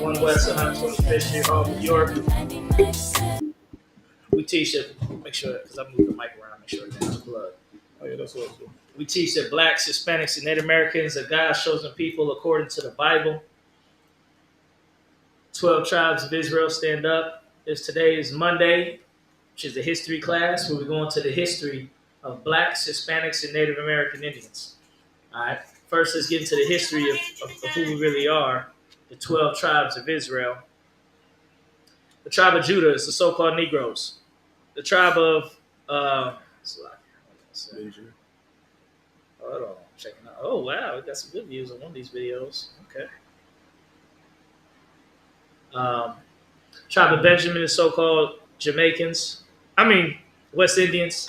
1 West 125th Street, Harlem, New York. We teach that, make sure, because I moved the mic around, make sure it's unplugged. Oh, yeah, that's what I do. We teach that blacks, Hispanics, and Native Americans are God's chosen people according to the Bible. 12 tribes of Israel stand up. Today is Monday, which is the history class, where we're going to the history of blacks, Hispanics, and Native American Indians. All right. First, let's get into the history of who we really are, the 12 tribes of Israel. The tribe of Judah is the so-called Negroes. The tribe of hold on, checking out. Oh wow, we got some good views on one of these videos. Okay. Tribe of Benjamin is so-called Jamaicans. West Indians.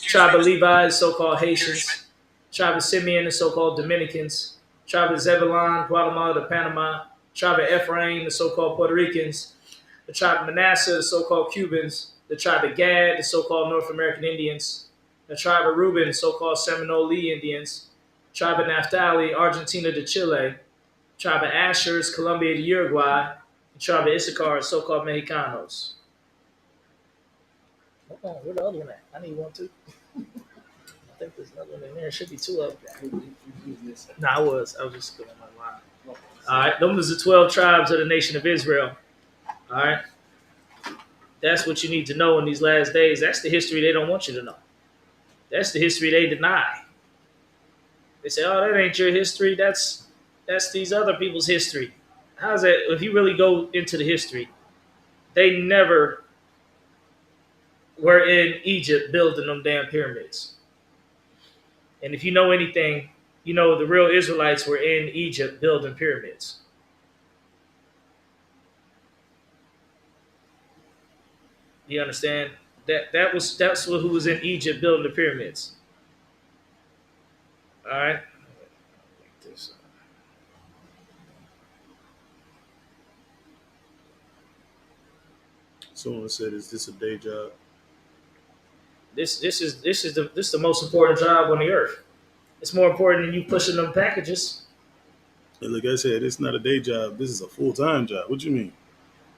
Tribe of Levi is so-called Haitians. Tribe of Simeon is so-called Dominicans. Tribe of Zebulon, Guatemala to Panama. Tribe of Ephraim, the so-called Puerto Ricans. The tribe of Manasseh, the so-called Cubans. The tribe of Gad, the so-called North American Indians. The tribe of Reuben, the so-called Seminole Indians. Tribe of Naphtali, Argentina to Chile. Tribe of Asher is Colombia to Uruguay. The tribe of Issachar is so-called Mexicanos. Hold on, where the other one at? I need one too. I think there's another one in there. There should be two of them. No, I was just going on my line. All right, those are the 12 tribes of the nation of Israel. All right. That's what you need to know in these last days. That's the history they don't want you to know. That's the history they deny. They say, oh, that ain't your history. That's these other people's history. How's that? If you really go into the history, they never were in Egypt building them damn pyramids. And if you know anything, you know the real Israelites were in Egypt building pyramids. You understand? That's who was in Egypt building the pyramids. All right. Someone said, "Is this a day job?" This is the most important job on the earth. It's more important than you pushing them packages. And like I said, it's not a day job. This is a full-time job. What you mean?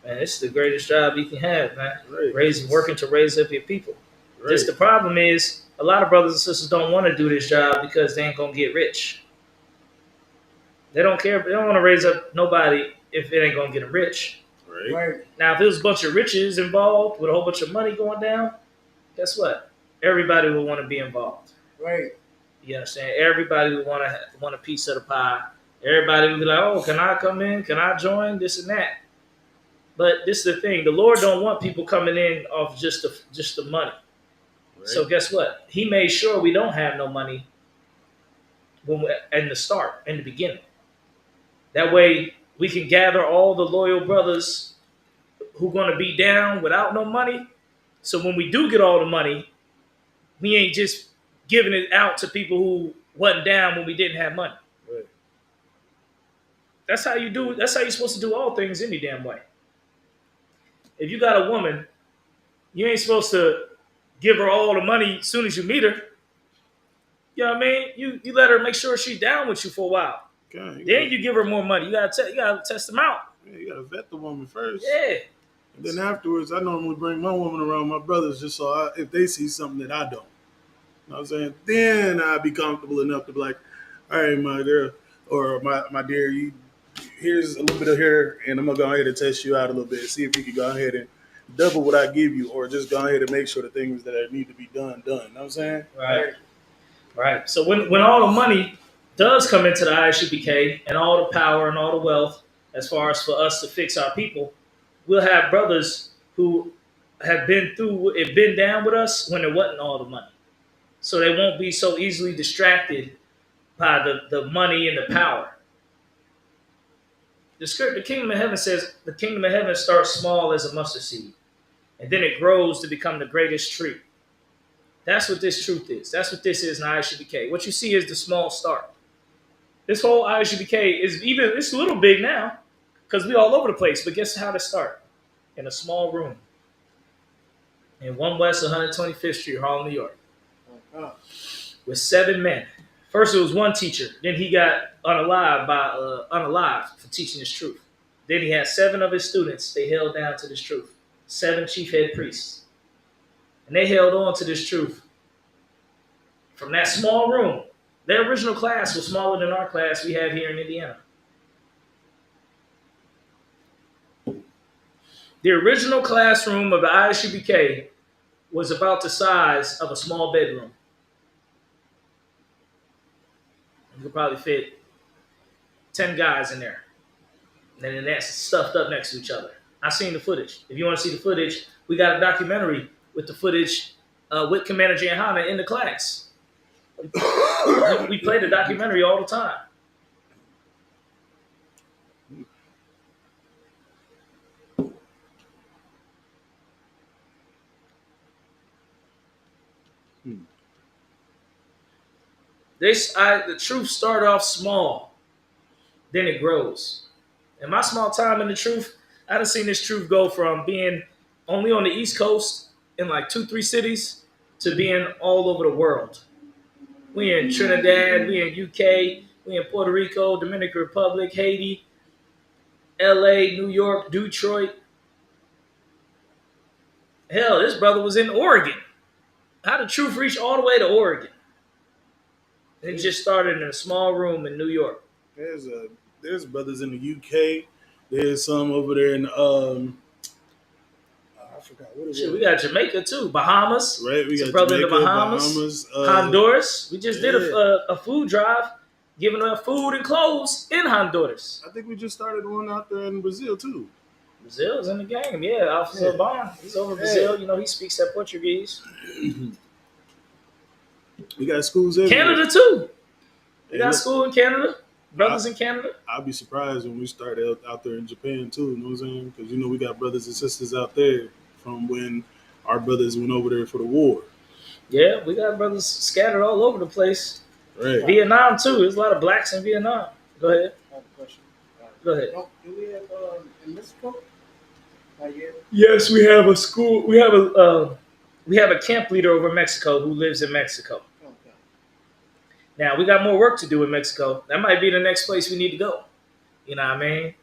Man, it's the greatest job you can have, man. Right. Working to raise up your people. Right. Just the problem is, a lot of brothers and sisters don't want to do this job because they ain't gonna get rich. They don't care. They don't want to raise up nobody if it ain't gonna get them rich. Right. Now, if there's a bunch of riches involved with a whole bunch of money going down, guess what? Everybody will want to be involved. Right. You understand? Everybody will want a piece of the pie. Everybody will be like, "Oh, can I come in? Can I join? This and that." But this is the thing: the Lord don't want people coming in off just the money. Right. So guess what? He made sure we don't have no money in the beginning. That way, we can gather all the loyal brothers who are going to be down without no money. So when we do get all the money, we ain't just giving it out to people who wasn't down when we didn't have money. Right. That's how you do. That's how you're supposed to do all things any damn way. If you got a woman, you ain't supposed to give her all the money as soon as you meet her. You know what I mean? You let her make sure she's down with you for a while. Okay, then you give her more money. You gotta test them out. Yeah, you gotta vet the woman first. Yeah. And then afterwards, I normally bring my woman around my brothers just so if they see something that I don't. You know what I'm saying? Then I'd be comfortable enough to be like, all right, my dear, or my dear, here's a little bit of here, and I'm going to go ahead and test you out a little bit, see if you can go ahead and double what I give you, or just go ahead and make sure the things that need to be done. You know what I'm saying? Right. So when all the money does come into the ISUPK and all the power and all the wealth, as far as for us to fix our people, we'll have brothers who have been down with us when there wasn't all the money. So they won't be so easily distracted by the money and the power. The kingdom of heaven says the kingdom of heaven starts small as a mustard seed, and then it grows to become the greatest tree. That's what this truth is. That's what this is in ISUPK. What you see is the small start. This whole ISUPK it's a little big now because we all over the place. But guess how to start? In a small room in 1 West 125th Street, Harlem, New York, with 7 men. First, it was one teacher. Then he got unalived for teaching his truth. Then he had 7 of his students they held down to this truth. 7 chief head priests. And they held on to this truth from that small room. Their original class was smaller than our class we have here in Indiana. The original classroom of the ISUPK was about the size of a small bedroom. You could probably fit 10 guys in there. And then that's stuffed up next to each other. I've seen the footage. If you want to see the footage, we got a documentary with the footage with Commander Gianhana in the class. We play the documentary all the time. The truth started off small, then it grows. In my small time in the truth, I done seen this truth go from being only on the East Coast in like 2-3 cities to being all over the world. We in Trinidad, we in UK, we in Puerto Rico, Dominican Republic, Haiti, LA, New York, Detroit. Hell, this brother was in Oregon. How did truth reach all the way to Oregon? It just started in a small room in New York. There's brothers in the UK. There's some over there in I forgot what it was. We got Jamaica too, Bahamas. Right, we got brother Jamaica, in the Bahamas, Honduras. We just did a food drive, giving out food and clothes in Honduras. I think we just started one out there in Brazil too. Brazil's in the game, yeah. Officer Bond, he's over Brazil. You know, he speaks that Portuguese. We got schools everywhere. Canada too. We got school in Canada. Brothers in Canada. I'll be surprised when we start out there in Japan too. You know what I'm saying? Because we got brothers and sisters out there from when our brothers went over there for the war. Yeah, we got brothers scattered all over the place. Right. Vietnam too. There's a lot of blacks in Vietnam. Go ahead. I have a question. Go ahead. Do we have in Mexico? Not yet. Yes, we have a school. We have a camp leader over in Mexico who lives in Mexico. Okay. Now we got more work to do in Mexico. That might be the next place we need to go. You know what I mean?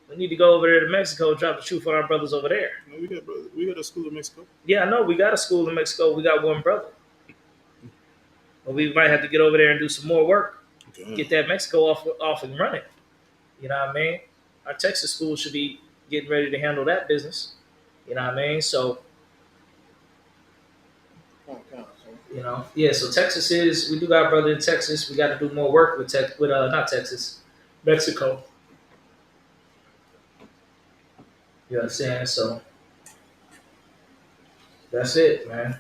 We need to go over there to Mexico and drop the truth on our brothers over there. No, we got a school in Mexico. Yeah, I know. We got a school in Mexico. We got one brother. But we might have to get over there and do some more work. Okay. Get that Mexico off and running. You know what I mean? Our Texas school should be getting ready to handle that business. You know what I mean? So, you know, yeah. So Texas we do got a brother in Texas. We got to do more work with not Texas, Mexico. You understand? So that's it, man.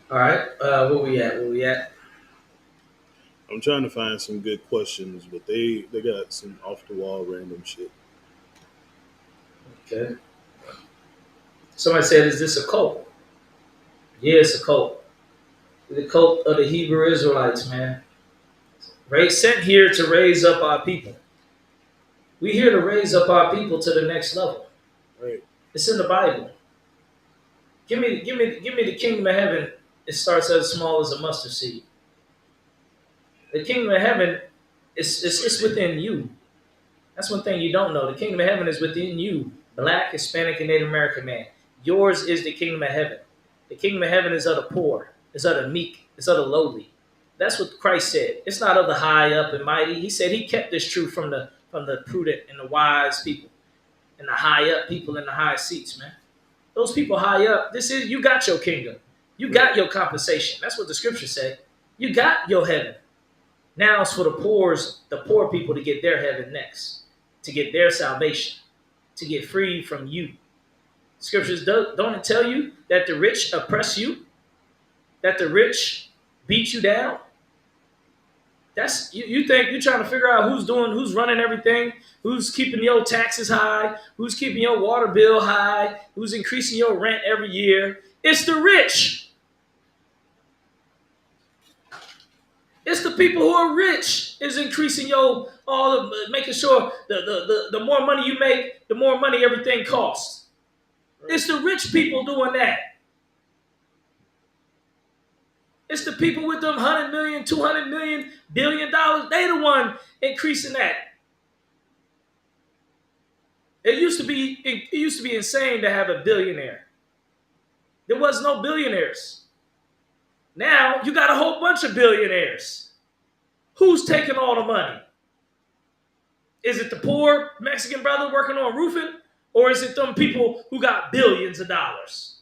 All right, where we at? I'm trying to find some good questions, but they got some off the wall random shit. Okay. Somebody said, "Is this a cult?" Yeah, it's a cult. The cult of the Hebrew Israelites, man. Sent here to raise up our people. We're here to raise up our people to the next level. Right. It's in the Bible. Give me the kingdom of heaven. It starts as small as a mustard seed. The kingdom of heaven is within you. That's one thing you don't know. The kingdom of heaven is within you. Black, Hispanic, and Native American man. Yours is the kingdom of heaven. The kingdom of heaven is of the poor. It's of the meek. It's of the lowly. That's what Christ said. It's not of the high up and mighty. He said he kept this truth from the prudent and the wise people and the high up people in the high seats, man. Those people high up, you got your kingdom. You got your compensation. That's what the scripture said. You got your heaven. Now it's for the poor people to get their heaven next, to get their salvation, to get free from you. Scriptures don't it tell you that the rich oppress you, that the rich beat you down? That's you think you're trying to figure out who's running everything, who's keeping your taxes high, who's keeping your water bill high, who's increasing your rent every year. It's the rich. It's the people who are rich is increasing making sure the more money you make, the more money everything costs. It's the rich people doing that. It's the people with them 100 million, 200 million, billion dollars. They the one increasing that. It used to be insane to have a billionaire. There was no billionaires. Now you got a whole bunch of billionaires. Who's taking all the money? Is it the poor Mexican brother working on roofing? Or is it them people who got billions of dollars?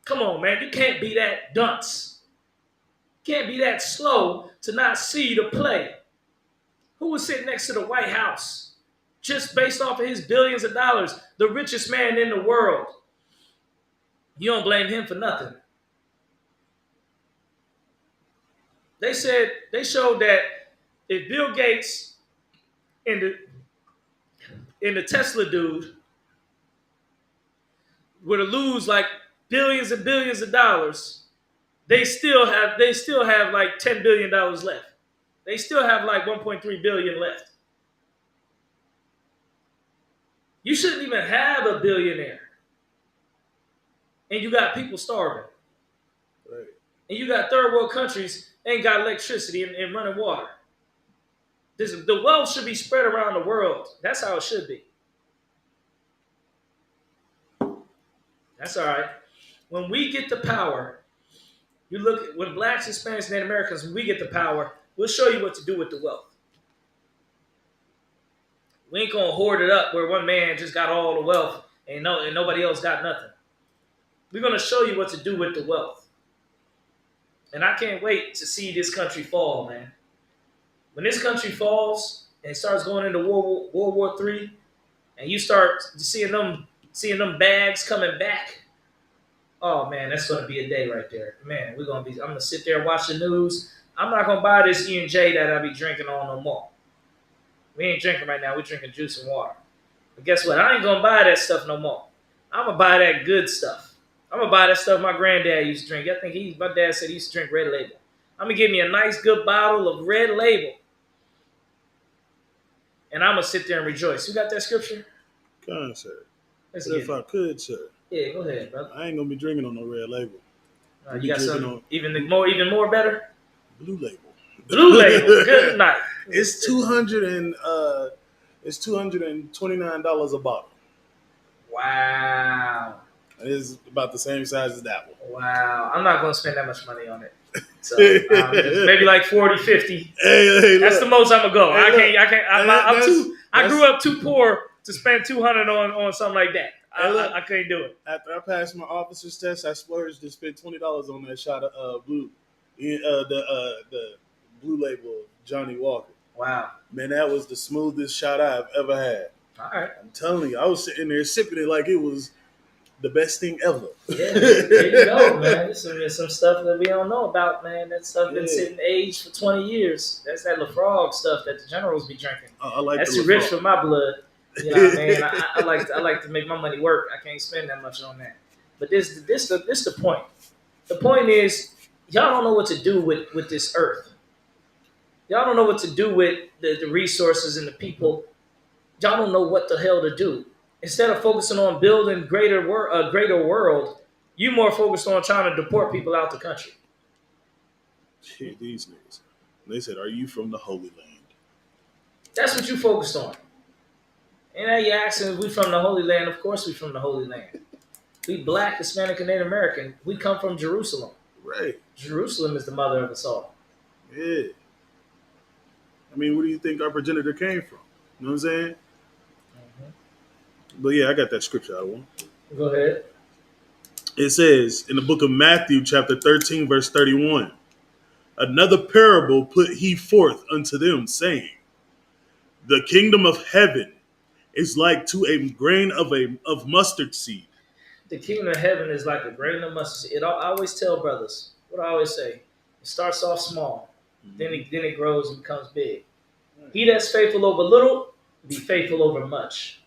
Come on, man. You can't be that dunce. You can't be that slow to not see the play. Who was sitting next to the White House? Just based off of his billions of dollars, the richest man in the world. You don't blame him for nothing. They showed that if Bill Gates and the Tesla dude were to lose like billions and billions of dollars, they still have like $10 billion left. They still have like 1.3 billion left. You shouldn't even have a billionaire. And you got people starving. Right. And you got third world countries ain't got electricity and running water. The wealth should be spread around the world. That's how it should be. That's all right. When we get the power, you look at when blacks, Hispanics, and Native Americans, when we get the power, we'll show you what to do with the wealth. We ain't gonna hoard it up where one man just got all the wealth and nobody else got nothing. We're gonna show you what to do with the wealth. And I can't wait to see this country fall, man. When this country falls and starts going into World War III, and you start seeing them bags coming back, oh man, that's gonna be a day right there. Man, I'm gonna sit there and watch the news. I'm not gonna buy this E&J that I be drinking on no more. We ain't drinking right now, we're drinking juice and water. But guess what? I ain't gonna buy that stuff no more. I'm gonna buy that good stuff. I'm gonna buy that stuff my granddad used to drink. I think my dad said he used to drink Red Label. I'm gonna give me a nice good bottle of Red Label. And I'm gonna sit there and rejoice. You got that scripture? Come on, sir. Let's But get if it. I could, sir, Yeah, go ahead, brother. I ain't gonna be drinking on no Red Label. You got something on even more better? Blue Label. Blue Label. Good night. It's $229 a bottle. Wow. It is about the same size as that one. Wow. I'm not gonna spend that much money on it. So maybe like 40, 50. Hey, That's look. the most I'm gonna go. Hey, I grew up too poor to spend 200 on something like that. I couldn't do it. After I passed my officer's test, I splurged to spend $20 on that shot of blue, the Blue Label Johnny Walker. Wow. Man, that was the smoothest shot I've ever had. All right. I'm telling you, I was sitting there sipping it like it was the best thing ever. Yeah, there you go, man. There's some stuff that we don't know about, man. That stuff been sitting aged for 20 years. That's that LaFrog stuff that the generals be drinking. I like that's the too rich for my blood. You know what I mean? I like to make my money work. I can't spend that much on that. But this the point. The point is, y'all don't know what to do with this earth. Y'all don't know what to do with the resources and the people. Y'all don't know what the hell to do. Instead of focusing on building a greater world, you more focused on trying to deport people out the country. Shit, these niggas. They said, "Are you from the Holy Land?" That's what you focused on. And now you're asking if we from the Holy Land. Of course we from the Holy Land. We black, Hispanic, and Native American. We come from Jerusalem. Right. Jerusalem is the mother of us all. Yeah. I mean, where do you think our progenitor came from? You know what I'm saying? But yeah, I got that scripture I want. Go ahead. It says in the book of Matthew, chapter 13, verse 31, another parable put he forth unto them, saying, the kingdom of heaven is like to a grain of mustard seed. The kingdom of heaven is like a grain of mustard seed. I always tell brothers, what I always say, it starts off small, then it grows and becomes big. He that's faithful over little, be faithful over much.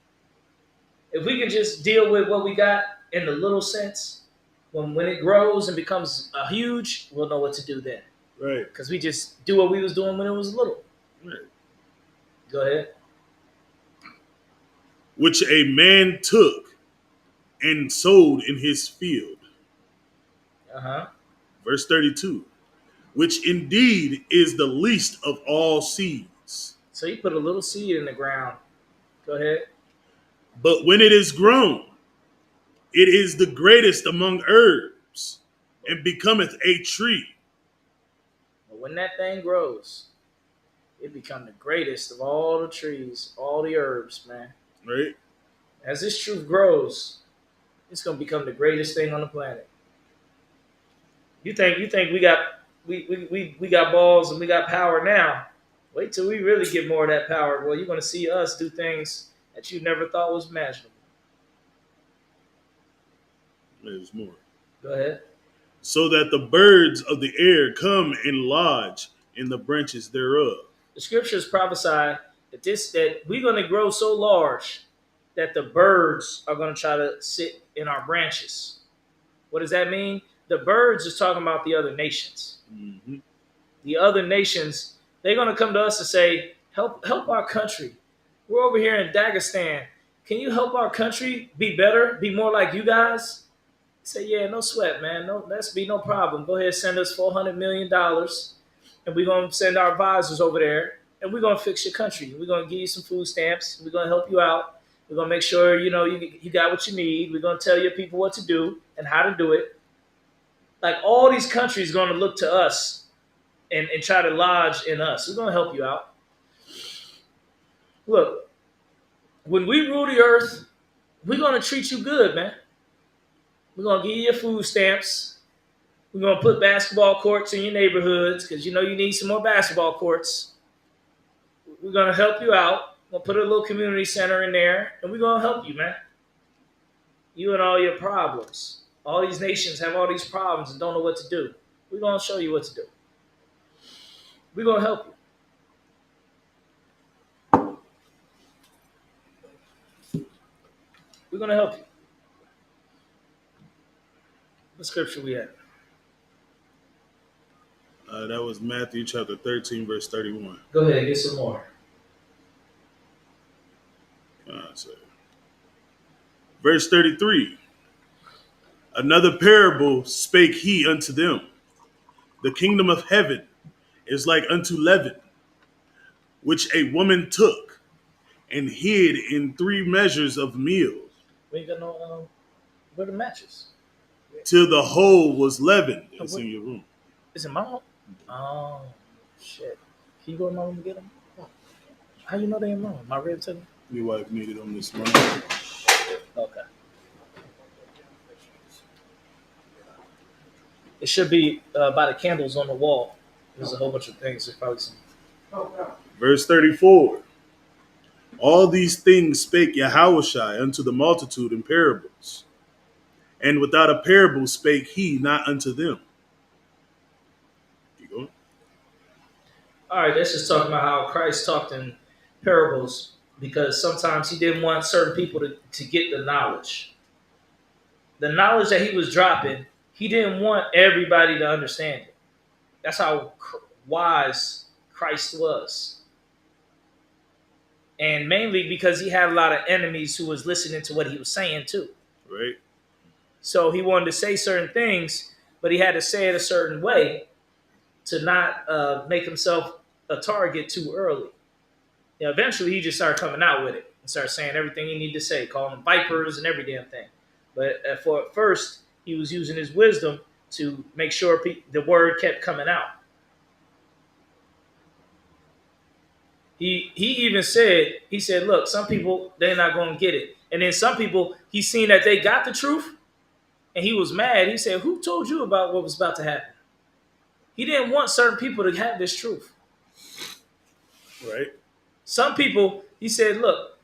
If we can just deal with what we got in the little sense, when it grows and becomes huge, we'll know what to do then. Right. Because we just do what we was doing when it was little. Right. Go ahead. Which a man took and sowed in his field. Uh-huh. Verse 32. Which indeed is the least of all seeds. So you put a little seed in the ground. Go ahead. But when it is grown, it is the greatest among herbs, and becometh a tree. But when that thing grows, it becomes the greatest of all the trees, all the herbs, man. Right? As this truth grows, it's gonna become the greatest thing on the planet. You think we got balls and we got power now. Wait till we really get more of that power. Well, you're gonna see us do things that you never thought was imaginable. There's more. Go ahead. So that the birds of the air come and lodge in the branches thereof. The scriptures prophesy that we're gonna grow so large that the birds are gonna try to sit in our branches. What does that mean? The birds is talking about the other nations. Mm-hmm. The other nations, they're gonna come to us and say, help our country. We're over here in Dagestan. Can you help our country be better, be more like you guys? Say, yeah, no sweat, man. No, that's be no problem. Go ahead, send us $400 million, and we're gonna send our advisors over there, and we're gonna fix your country. We're gonna give you some food stamps. We're gonna help you out. We're gonna make sure you got what you need. We're gonna tell your people what to do and how to do it. Like all these countries gonna look to us and try to lodge in us. We're gonna help you out. Look, when we rule the earth, we're gonna treat you good, man. We're gonna give you your food stamps. We're gonna put basketball courts in your neighborhoods because you need some more basketball courts. We're gonna help you out. We'll put a little community center in there, and we're gonna help you, man. You and all your problems. All these nations have all these problems and don't know what to do. We're gonna show you what to do. We're gonna help you. We're gonna help you. What scripture we at? That was Matthew chapter 13, verse 31. Go ahead, get some more. Verse 33. Another parable spake he unto them. The kingdom of heaven is like unto leaven, which a woman took and hid in 3 measures of meal, We ain't got no. Where the matches? till the whole was leavened. It's in your room. Is it mom? Oh shit! Can you go to mom and get them? How you know they in mom? My rib to them? Your wife needed them this morning. Okay. It should be by the candles on the wall. There's a whole bunch of things. There's probably some. Verse 34. All these things spake Yahushua unto the multitude in parables, and without a parable spake he not unto them. Keep going. All right, that's just talking about how Christ talked in parables because sometimes he didn't want certain people to get the knowledge. The knowledge that he was dropping, he didn't want everybody to understand it. That's how wise Christ was. And mainly because he had a lot of enemies who was listening to what he was saying too. Right. So he wanted to say certain things, but he had to say it a certain way to not make himself a target too early. Eventually he just started coming out with it and started saying everything he needed to say, calling them vipers and every damn thing. But for at first, he was using his wisdom to make sure the word kept coming out. He even said, look, some people, they're not going to get it. And then some people, he's seen that they got the truth, and he was mad. He said, who told you about what was about to happen? He didn't want certain people to have this truth. Right. Some people, he said, look,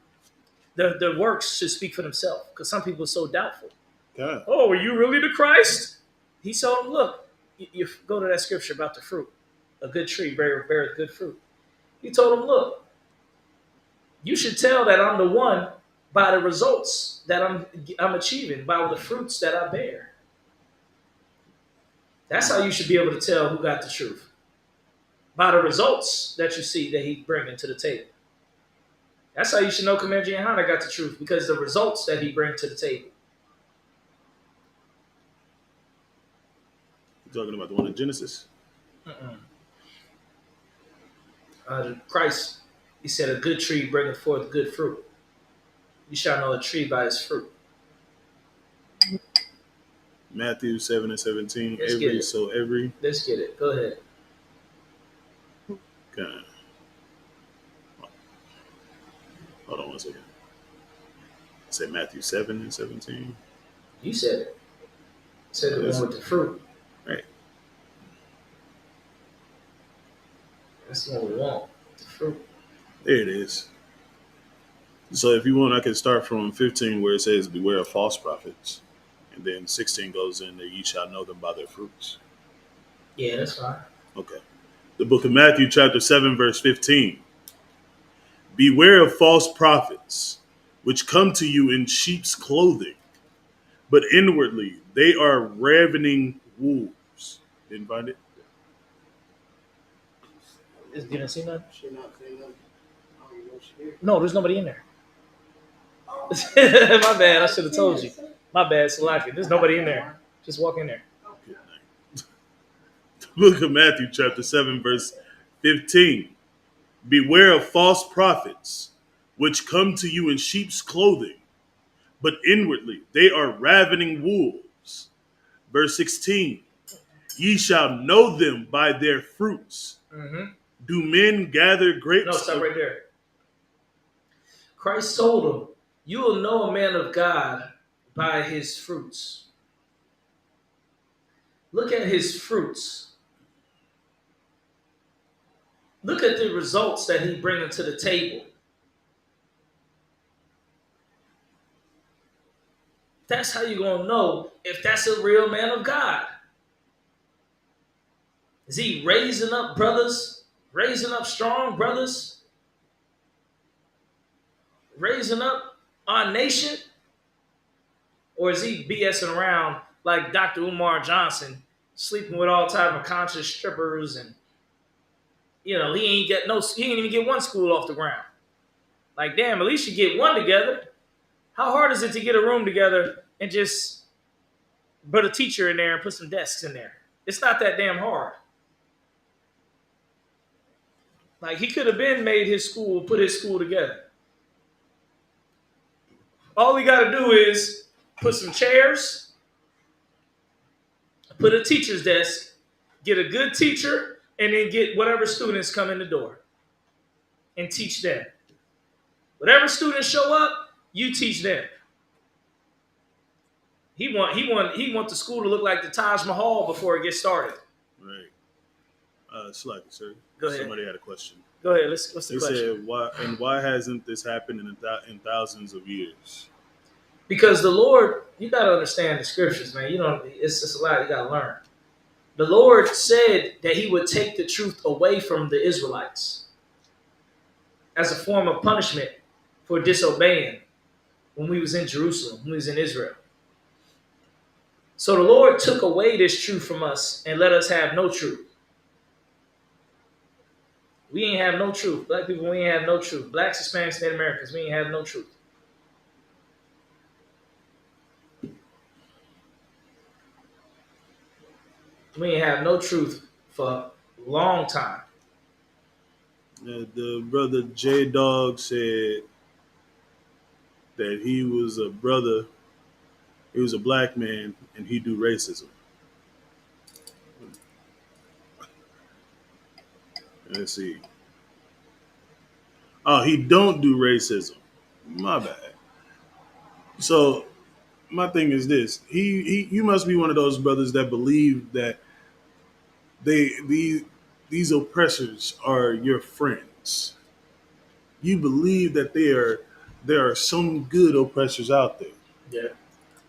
the works should speak for themselves, because some people are so doubtful. God. Oh, are you really the Christ? He told them, look, you go to that scripture about the fruit. A good tree beareth good fruit. He told them, look, you should tell that I'm the one by the results that I'm achieving, by the fruits that I bear. That's how you should be able to tell who got the truth. By the results that you see that he bringing to the table. That's how you should know Commander Johanna got the truth, because the results that he brings to the table. Talking about the one in Genesis? Mm-mm. Christ, he said, a good tree bringeth forth good fruit. You shall know a tree by its fruit. Matthew 7 and 17. Let's get it. Every. Let's get it. Go ahead. Okay. Hold on one second. I said Matthew 7 and 17. You said it. Said the one with the fruit. Right. That's the one we want. The fruit. There it is. So if you want, I can start from 15 where it says, beware of false prophets. And then 16 goes in there, ye shall know them by their fruits. Yeah, that's fine. Okay. The book of Matthew, chapter 7, verse 15. Beware of false prophets, which come to you in sheep's clothing, but inwardly they are ravening wolves. Didn't find it? You didn't see nothing? She not saying nothing. I don't know she here. No, there's nobody in there. My bad. I should have told you. My bad, Salaki. There's nobody in there. Just walk in there. Good night. The book of Matthew, chapter 7, verse 15. Beware of false prophets, which come to you in sheep's clothing, but inwardly they are ravening wolves. Verse 16. Ye shall know them by their fruits. Mm-hmm. Do men gather grapes? No, stop right there. Christ told him, you will know a man of God by his fruits. Look at his fruits. Look at the results that he brings to the table. That's how you're going to know if that's a real man of God. Is he raising up brothers, raising up strong brothers, raising up our nation? Or is he BSing around like Dr. Umar Johnson, sleeping with all type of conscious strippers, and he ain't even get one school off the ground. Like, damn, at least you get one together. How hard is it to get a room together and just put a teacher in there and put some desks in there? It's not that damn hard. Like, he could have been made his school, put his school together. All he got to do is put some chairs, put a teacher's desk, get a good teacher, and then get whatever students come in the door and teach them. Whatever students show up, you teach them. He want the school to look like the Taj Mahal before it gets started. Right. Slack, sir. Go ahead. Somebody had a question. Go ahead. What's the question? Said, why hasn't this happened in thousands of years? Because the Lord, you got to understand the scriptures, man. It's just a lot you got to learn. The Lord said that he would take the truth away from the Israelites as a form of punishment for disobeying when we was in Jerusalem, when we was in Israel. So the Lord took away this truth from us and let us have no truth. We ain't have no truth. Black people, we ain't have no truth. Blacks, Hispanics, Native Americans, we ain't have no truth. We ain't have no truth for a long time. The brother J Dog said that he was a brother, he was a black man, and he do racism. Let's see. Oh, he don't do racism. My bad. So my thing is this: you must be one of those brothers that believe that these oppressors are your friends. You believe that there are some good oppressors out there. Yeah.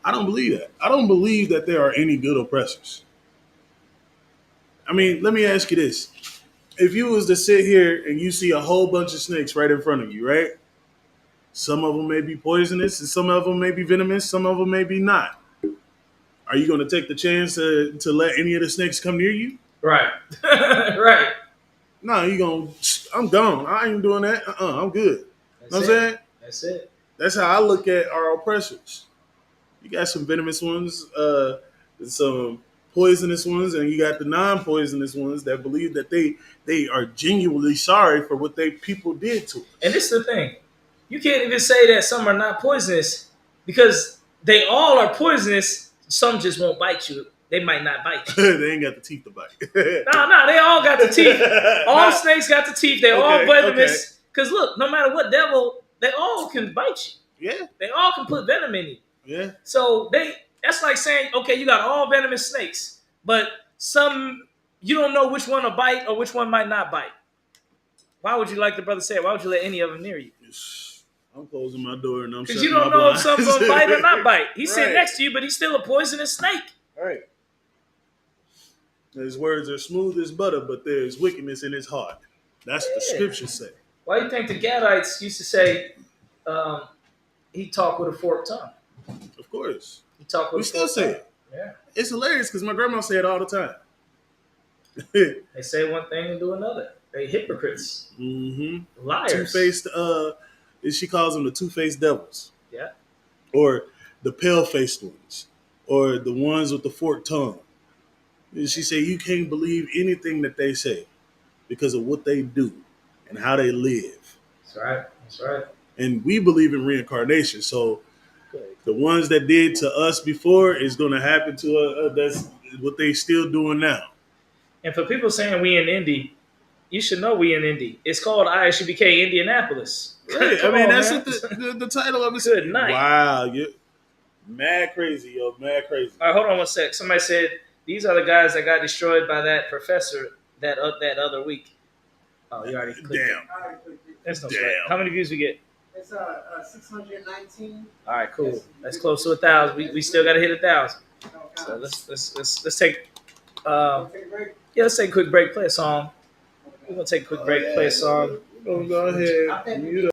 I don't believe that. I don't believe that there are any good oppressors. I mean, let me ask you this. If you was to sit here and you see a whole bunch of snakes right in front of you, right? Some of them may be poisonous and some of them may be venomous. Some of them may be not. Are you going to take the chance to let any of the snakes come near you? Right. Right. No, I'm gone. I ain't doing that. I'm good. That's know what I'm it. saying? That's it. That's how I look at our oppressors. You got some venomous ones, some poisonous ones, and you got the non-poisonous ones that believe that they are genuinely sorry for what they people did to us. And this is the thing. You can't even say that some are not poisonous because they all are poisonous. Some just won't bite you. They might not bite you. They ain't got the teeth to bite. No, they all got the teeth. All snakes got the teeth. They're all venomous. Because look, no matter what devil, they all can bite you. Yeah. They all can put venom in you. Yeah. So that's like saying, okay, you got all venomous snakes, but some you don't know which one will bite or which one might not bite. Why would you, like the brother said, why would you let any of them near you? I'm closing my door and I'm because you don't know if someone's gonna bite or not bite. He's sitting next to you, but he's still a poisonous snake. Right. His words are smooth as butter, but there's wickedness in his heart. That's the scriptures say. Why do you think the Gadites used to say he talked with a forked tongue? Of course. He talked with we still say it. Yeah. It's hilarious because my grandma said it all the time. They say one thing and do another. They hypocrites. Mm-hmm. Liars. Two-faced, she calls them the two-faced devils. Yeah. Or the pale-faced ones. Or the ones with the forked tongue. And she said you can't believe anything that they say because of what they do and how they live. That's right. That's right. And we believe in reincarnation. So the ones that did to us before is going to happen to us. That's what they still doing now. And for people saying we in Indy, you should know we in Indy. It's called UPK Indianapolis. Right. I mean, that's the title of it. Good night. Wow. You're mad crazy, yo. Mad crazy. All right, hold on one sec. Somebody said, these are the guys that got destroyed by that professor that other week. Oh, you already clicked. Damn. That's no sweat. How many views we get? It's 619. All right, cool. Yes. That's close to 1,000. We still got to hit 1,000. So let's take. Yeah, let's take a quick break. Play a song. We're gonna take a quick break. Play a song. Go ahead. Mute up.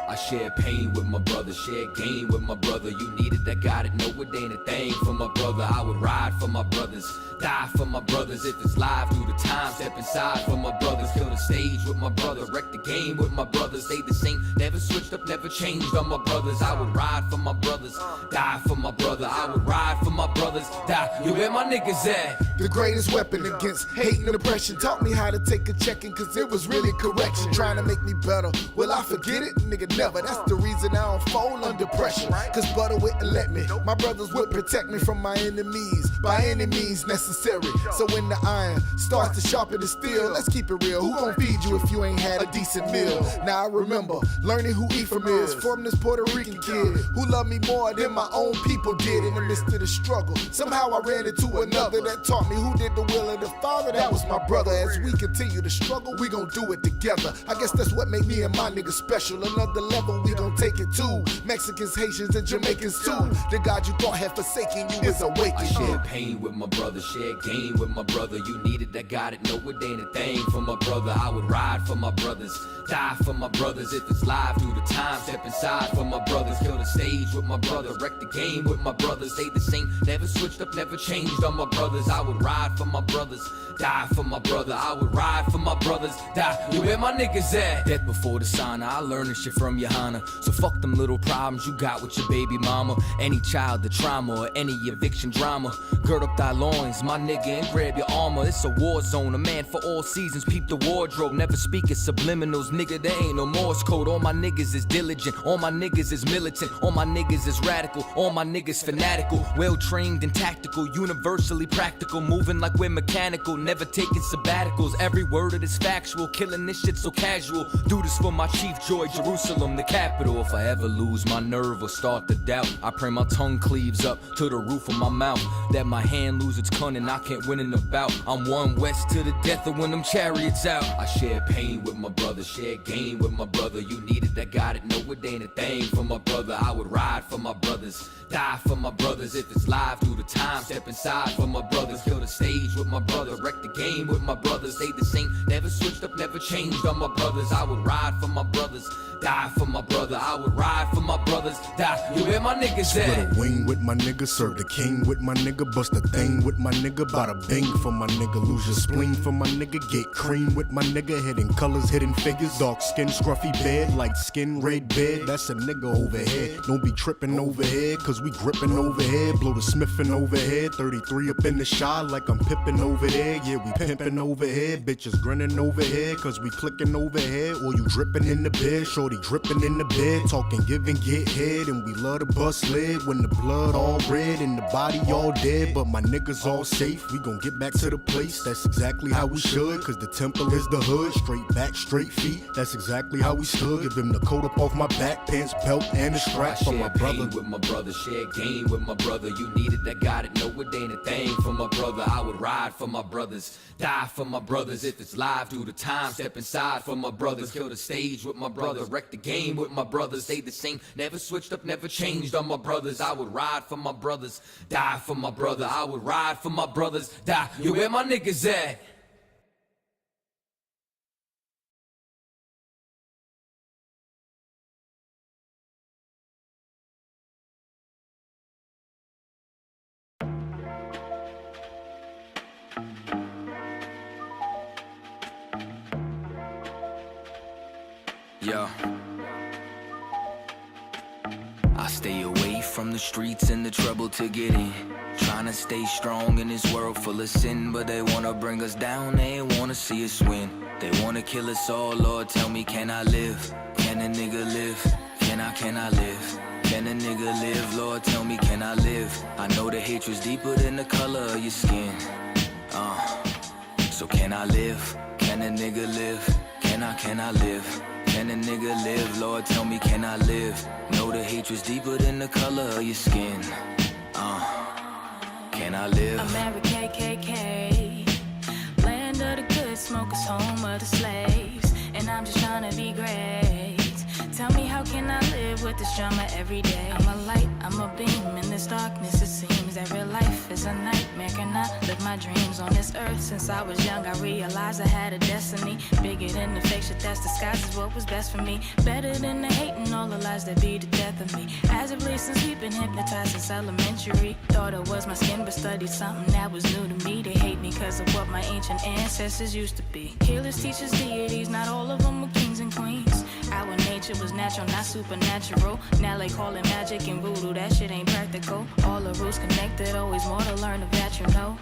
I shared pain with my brother, shared gain with my brother. You needed that, got it, no it ain't a thing for my brother. I would ride for my brothers, die for my brothers. If it's live through the time, step inside for my brothers. Kill the stage with my brother, wreck the game with my brothers. Stay the same, never switched up, never changed on my brothers. I would ride for my brothers, die for my brother. I would ride for my brothers, die. You where my niggas at? The greatest weapon against hate and oppression. Taught me how to take a checking, cause it was really correction. Trying to make me better. Will I forget it? Nigga, never. That's the reason I don't fold under pressure. Cause butter wouldn't let me. My brothers would protect me from my enemies by any means necessary. So when the iron starts to sharpen the steel, let's keep it real. Who gon' feed you if you ain't had a decent meal? Now I remember learning who Ephraim is from this Puerto Rican kid who loved me more than my own people did in the midst of the struggle. Somehow I ran into another that taught me who did the will of the Father. That was my brother. As we continue to struggle, we gon' do it together. I guess that's what made me and my niggas special. Another level we gon' take it to. Mexicans, Haitians, and Jamaicans too. The God you thought had forsaken you is awakened. I shared pain with my brother, shared gain with my brother. You needed that, got it, no it ain't a thing for my brother. I would ride for my brothers, die for my brothers. If it's live through the time, step inside for my brothers. Kill the stage with my brother, wreck the game with my brothers. Stay the same, never switched up, never changed on my brothers. I would ride for my brothers, die for my brother. I would ride for my brothers, die. You where my niggas at? Death before the sauna, I learned this shit from Johanna. So fuck them little problems you got with your baby mama. Any child, the trauma, or any eviction drama. Gird up thy loins, my nigga, and grab your armor. It's a war zone, a man for all seasons. Peep the wardrobe, never speak in subliminals. Nigga, there ain't no Morse code. All my niggas is diligent, all my niggas is militant, all my niggas is radical, all my niggas fanatical. Well trained and tactical, universally practical. Moving like we're mechanical, never taking sabbaticals. Every word of this factual, killing this shit so casual. Do this for my chief joy, Jerusalem, the capital. If I ever lose my nerve or start to doubt, I pray my tongue cleaves up to the roof of my mouth, that my hand lose its cunning one and I can't win in a bout. I'm one west to the death of when them chariots out. I share pain with my brother, share gain with my brother. You need it, I got it, no it ain't a thing for my brother. I would ride for my brothers, die for my brothers. If it's live through the time, step inside for my brothers. Kill the stage with my brother, wreck the game with my brothers. Stay the same, never switched up, never changed on my brothers. I would ride for my brothers, die for my brother. I would ride for my brothers, die. You where my niggas Split at? a wing with my nigga, serve the king with my nigga, bust a thing with my nigga, bada bing for my nigga, lose your spleen for my nigga, get cream with my nigga, hidden colors, hidden figures, dark skin, scruffy bed, light skin, red bed, that's a nigga over here. Don't be tripping over here, cause we gripping over here, blow the smithin' overhead, 33 up in the shot like I'm pippin' over there, yeah we pimpin' over here, bitches grinning over here, cause we clicking over here, or you drippin' in the bed, shorty drippin' in the bed, talking give and get head, and we love to bust lid when the blood all red and the body all dead, but my niggas all safe, we gon' get back to the place, that's exactly how we should, cause the temple is the hood, straight back, straight feet, that's exactly how we stood, give him the coat up off my back, pants, belt, and the strap for my brother. With my brother, share gain with my brother. You need it, I got it, no it ain't a thing for my brother. I would ride for my brothers, die for my brothers. If it's live through the time, step inside for my brothers. Kill the stage with my brother, wreck the game with my brothers. Stay the same, never switched up, never changed on my brothers. I would ride for my brothers, die for my brother. I would ride for my brothers, die. You where my niggas at? Yo, I stay away from the streets and the trouble to get in. Trying to stay strong in this world full of sin, but they wanna bring us down, they wanna see us win. They wanna kill us all, Lord, tell me, can I live? Can a nigga live? Can I live? Can a nigga live? Lord, tell me, can I live? I know the hatred's deeper than the color of your skin. So can I live? Can a nigga live? Can I live? Can a nigga live? Lord, tell me, can I live? Know the hatred's deeper than the color of your skin. Can I live? America KKK, land of the good smokers, home of the slaves, and I'm just trying to be great. Tell me, how can I live with this drama every day? I'm a light, I'm a beam in this darkness. It seems that real life is a nightmare. Can I live my dreams on this earth? Since I was young, I realized I had a destiny bigger than the fake shit that's disguised as what was best for me. Better than the hate and all the lies that be the death of me. As of late, since we've been hypnotized since elementary, thought it was my skin, but studied something that was new to me. They hate me because of what my ancient ancestors used to be. Healers, teachers, deities, not all of them were kings and queens. Our nature was natural, not supernatural. Now they call it magic and voodoo, that shit ain't practical. All the rules connected, always more to learn of that, you know.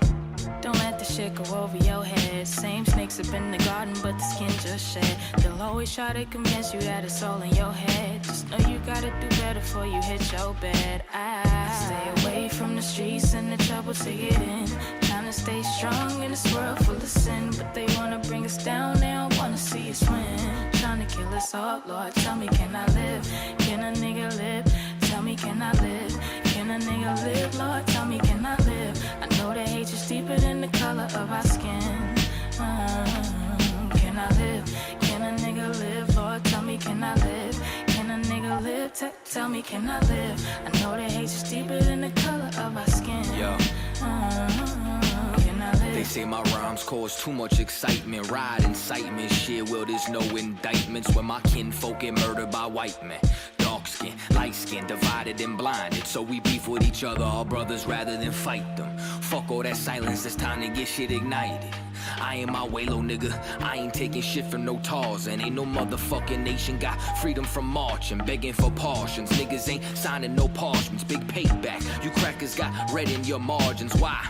Don't let the shit go over your head. Same snakes up in the garden, but the skin just shed. They'll always try to convince you that it's all in your head. Just know you gotta do better before you hit your bed. I stay away from the streets and the trouble to get in. Trying to stay strong in this world full of sin, but they wanna bring us down, they don't wanna see us win. Trying to kill us all, Lord, tell me, can I live? Can a nigga live? Tell me, can I live? Can a nigga live? Lord, tell me, can I live? I know that hate is deeper than the color of our skin. Can I live? Can a nigga live? Lord, tell me, can I live? Can a nigga live? Tell me, can I live? I know that hate is deeper than the color of our skin. Yo. Can I live? They say my rhymes cause too much excitement. Ride incitement, shit, well there's no indictments when my kinfolk get murdered by white men. Dark skin, light skin, divided and blinded. So we beef with each other, our brothers, rather than fight them. Fuck all that silence, it's time to get shit ignited. I ain't my way, low nigga, I ain't taking shit from no tars. And ain't no motherfucking nation got freedom from marching, begging for portions. Niggas ain't signing no parchments, big payback. You crackers got red in your margins, why?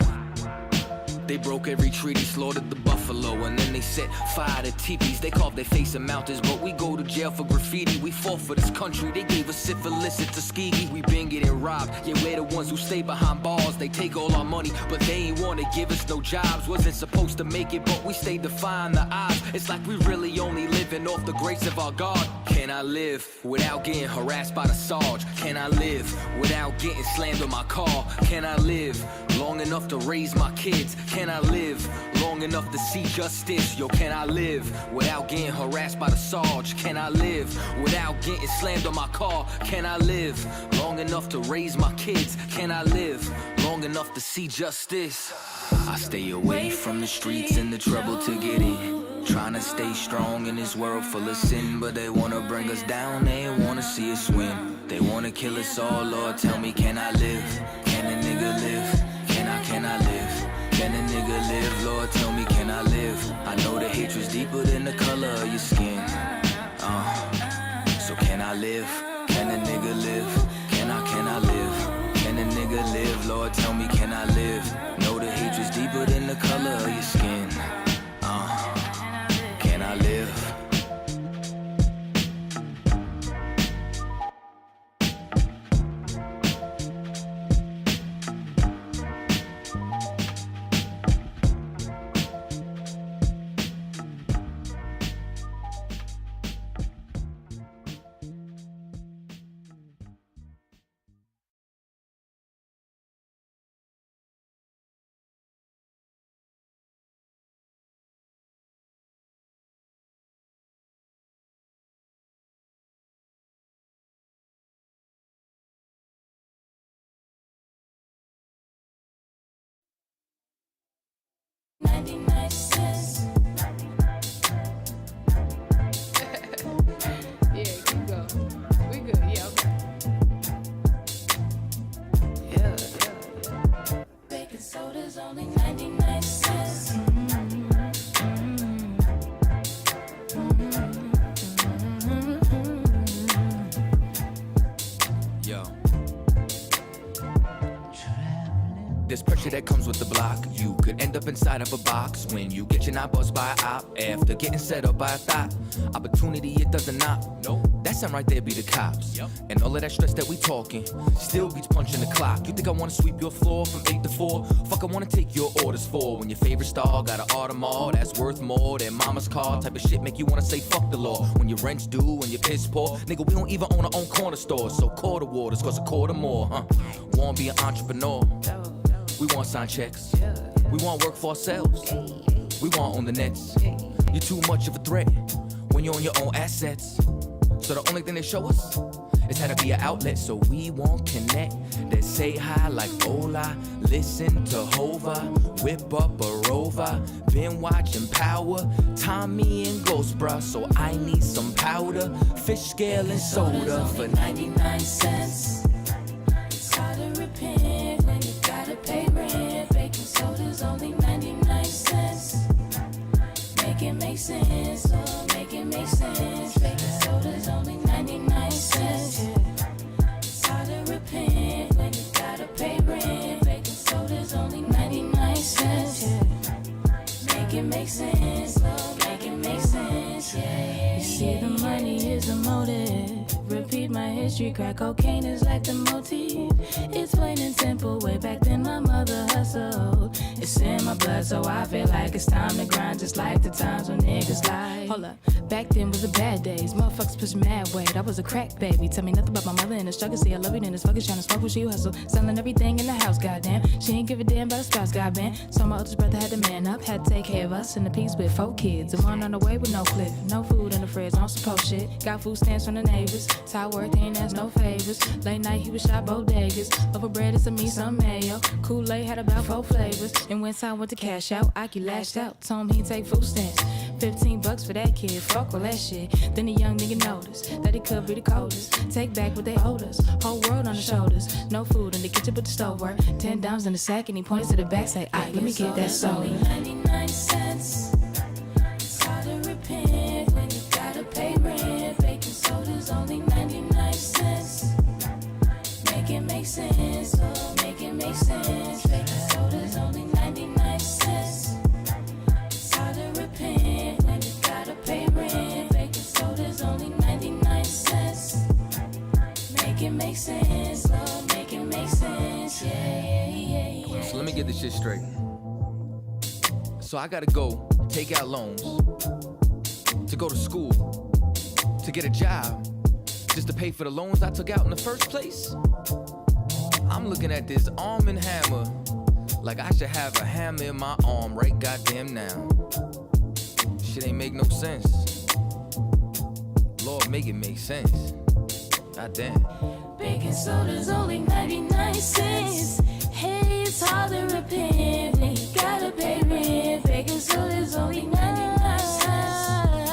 They broke every treaty, slaughtered the buffalo, and then they set fire to teepees. They carved their face in mountains, but we go to jail for graffiti. We fought for this country, they gave us syphilis at Tuskegee. We been getting robbed, yeah, we're the ones who stay behind bars. They take all our money, but they ain't wanna give us no jobs. Wasn't supposed to make it, but we stayed defying the odds. It's like we really only living off the grace of our God. Can I live without getting harassed by the Sarge? Can I live without getting slammed on my car? Can I live long enough to raise my kids? Can I live long enough to see justice? Yo, can I live without getting harassed by the Sarge? Can I live without getting slammed on my car? Can I live long enough to raise my kids? Can I live long enough to see justice? I stay away from the streets and the trouble to get in. Trying to stay strong in this world full of sin, but they wanna bring us down, they wanna see us win. They wanna kill us all, Lord, tell me, can I live? Can a nigga live? Can I live? Can a nigga live? Lord, tell me, can I live? I know the hatred's deeper than the color of your skin. So can I live? Can a nigga live? Can I live? Can a nigga live? Lord, tell me, can I live? Know the hatred's deeper than the color of your skin. Can I live? Yeah, keep going. We good, yeah, okay. Yeah. Baking soda's only 99 cents. Yo. There's pressure that comes with the block. You could end up inside of a box when you get your knob buzzed by a op after getting set up by a thought. Opportunity, it doesn't knock. No, that sound right there be the cops. Yep. And all of that stress that we talking still beats punching the clock. You think I wanna sweep your floor from 8 to 4? Fuck, I wanna take your orders for when your favorite star got an Audemars that's worth more than mama's car. Type of shit make you wanna say fuck the law. When your rent's due and your piss poor, nigga, we don't even own our own corner store. So quarter waters cost a quarter more, huh? Wanna be an entrepreneur? We want sign checks. We want work for ourselves. We want on the nets. You're too much of a threat when you're on your own assets. So the only thing they show us is how to be an outlet. So we won't connect. They say hi like hola. Listen to Hova. Whip up a Rover. Been watching Power. Tommy and Ghost, bruh. So I need some powder. Fish scale and soda for 99 cents. It's hard to repent when you gotta pay rent. Baking soda's only 99 cents. Make it make sense, oh, make it make sense. Baking soda's only 99 cents. It's hard to repent when you gotta pay rent. Baking soda's only 99 cents. Make it make sense, oh, make it make sense, yeah. You see, the money is the motive. Repeat my history, crack cocaine is like the motif. It's plain and simple, way back then my mother hustled. It's in my blood, so I feel like it's time to grind. Just like the times when niggas lie. Hold up, back then was the bad days. Motherfuckers push mad weight, I was a crack baby. Tell me nothing about my mother and the struggle. See, I love you in this fucking trying to smoke when she hustle. Selling everything in the house, goddamn. She ain't give a damn about a spouse, goddamn. So my oldest brother had to man up, had to take care of us in the piece with 4 kids. And one on the way with no clip, no food in the fridge, on some post shit. Got food stamps from the neighbors. Ty work, he ain't ask no favors. Late night, he was shot bodegas. Over bread and some meat, some mayo. Kool-Aid had about 4 flavors. And when time went to cash out, Aki lashed out. Told him he'd take food stamps. $15 for that kid, fuck all that shit. Then the young nigga noticed that he could be the coldest. Take back what they owed us. Whole world on the shoulders. No food in the kitchen but the stove work. $10 in the sack and he points to the back, say, aight, let me get that soda. 99 cents. It's hard to repent when you gotta pay rent. Baking soda's only 99 cents. Make it make sense, oh, make it make sense. Baking soda's only 99 cents. this shit straight. So I gotta go take out loans to go to school, to get a job, just to pay for the loans I took out in the first place. I'm looking at this arm and hammer like I should have a hammer in my arm right goddamn now. Shit ain't make no sense. Lord, make it make sense. Goddamn. Baking soda's only 99 cents. Hey, it's hard to repent when you gotta pay rent. Baking soda's only 99 cents.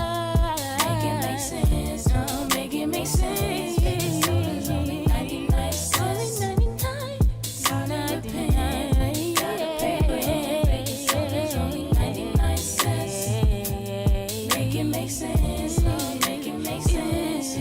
Make it make sense. Oh, make it make sense. Baking soda's only 99 cents. Only 99. It's hard to repent. Gotta pay rent. Baking soda's only 99 cents. Make it make sense. Oh, make it make sense.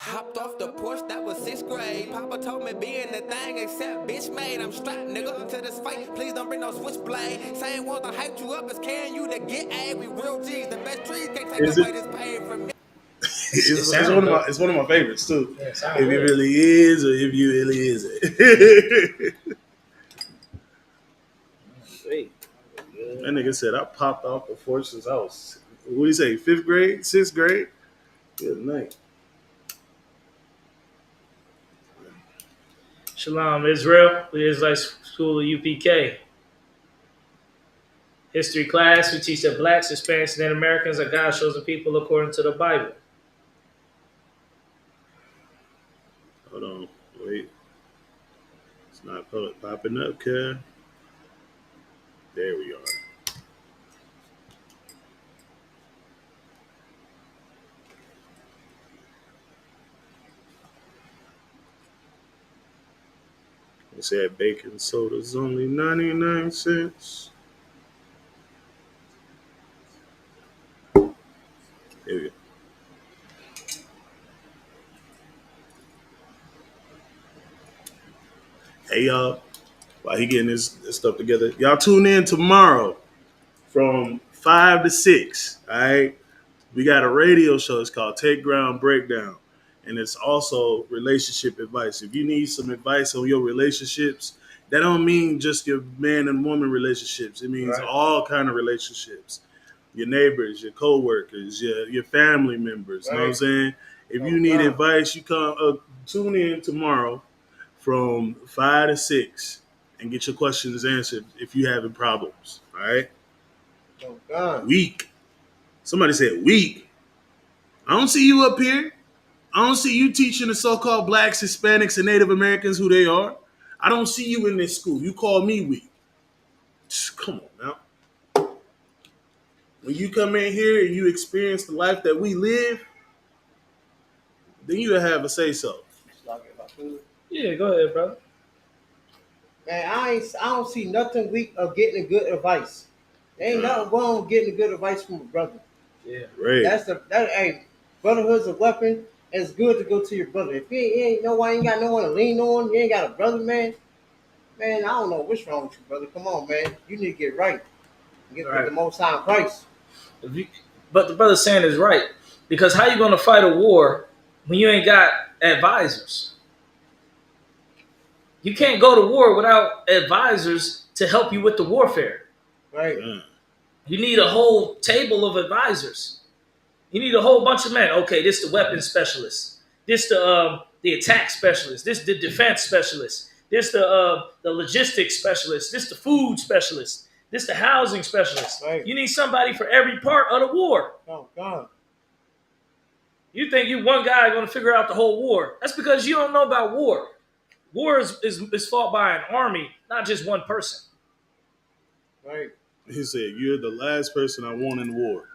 Hopped off the porch, that was 6th grade. Papa told me being the thing except bitch made. I'm strapped, nigga, to this fight. Please don't bring no switchblade. Saying want to hype you up is carrying you to get A. We real G's. The best trees can't take away this pain from me. It's one of my favorites too. Yeah, If it really is, or if you really isn't. That nigga said I popped off the porch since I was, what do you say, 5th grade, 6th grade? Good night. Shalom, Israel. The Israelite School of UPK. History class, we teach that blacks, Hispanics, and Native Americans are God's chosen people according to the Bible. Hold on, wait. It's not popping up, kid. There we are. It said baking soda's only 99 cents. There we go. Hey, y'all. While he getting this stuff together, y'all tune in tomorrow from 5 to 6. All right. We got a radio show. It's called Take Ground Breakdown. And it's also relationship advice. If you need some advice on your relationships, that don't mean just your man and woman relationships. It means all kind of relationships. Your neighbors, your co-workers, your family members. You know what I'm saying? If you need advice, you come tune in tomorrow from 5 to 6 and get your questions answered if you're having problems. All right? Oh, God. Weak. Somebody said weak. I don't see you up here. I don't see you teaching the so-called blacks, Hispanics, and Native Americans who they are. I don't see you in this school. You call me weak. Come on now. When you come in here and you experience the life that we live, then you have a say-so. Yeah, go ahead, brother. Man, I don't see nothing weak of getting good advice. There ain't nothing wrong with getting good advice from a brother. Yeah. Right. Hey, brotherhood's a weapon. And it's good to go to your brother. If you ain't got no one to lean on, you ain't got a brother, man. Man, I don't know what's wrong with you, brother. Come on, man. You need to get right. Get with the Most High in Christ. But the brother saying is right. Because how you going to fight a war when you ain't got advisors? You can't go to war without advisors to help you with the warfare. Right. You need a whole table of advisors. You need a whole bunch of men. Okay, this the weapons specialist. This the attack specialist. This the defense specialist. This the logistics specialist. This the food specialist. This the housing specialist. Right. You need somebody for every part of the war. Oh, God. You think you one guy going to figure out the whole war. That's because you don't know about war. War is fought by an army, not just one person. Right. He said, "You're the last person I want in the war."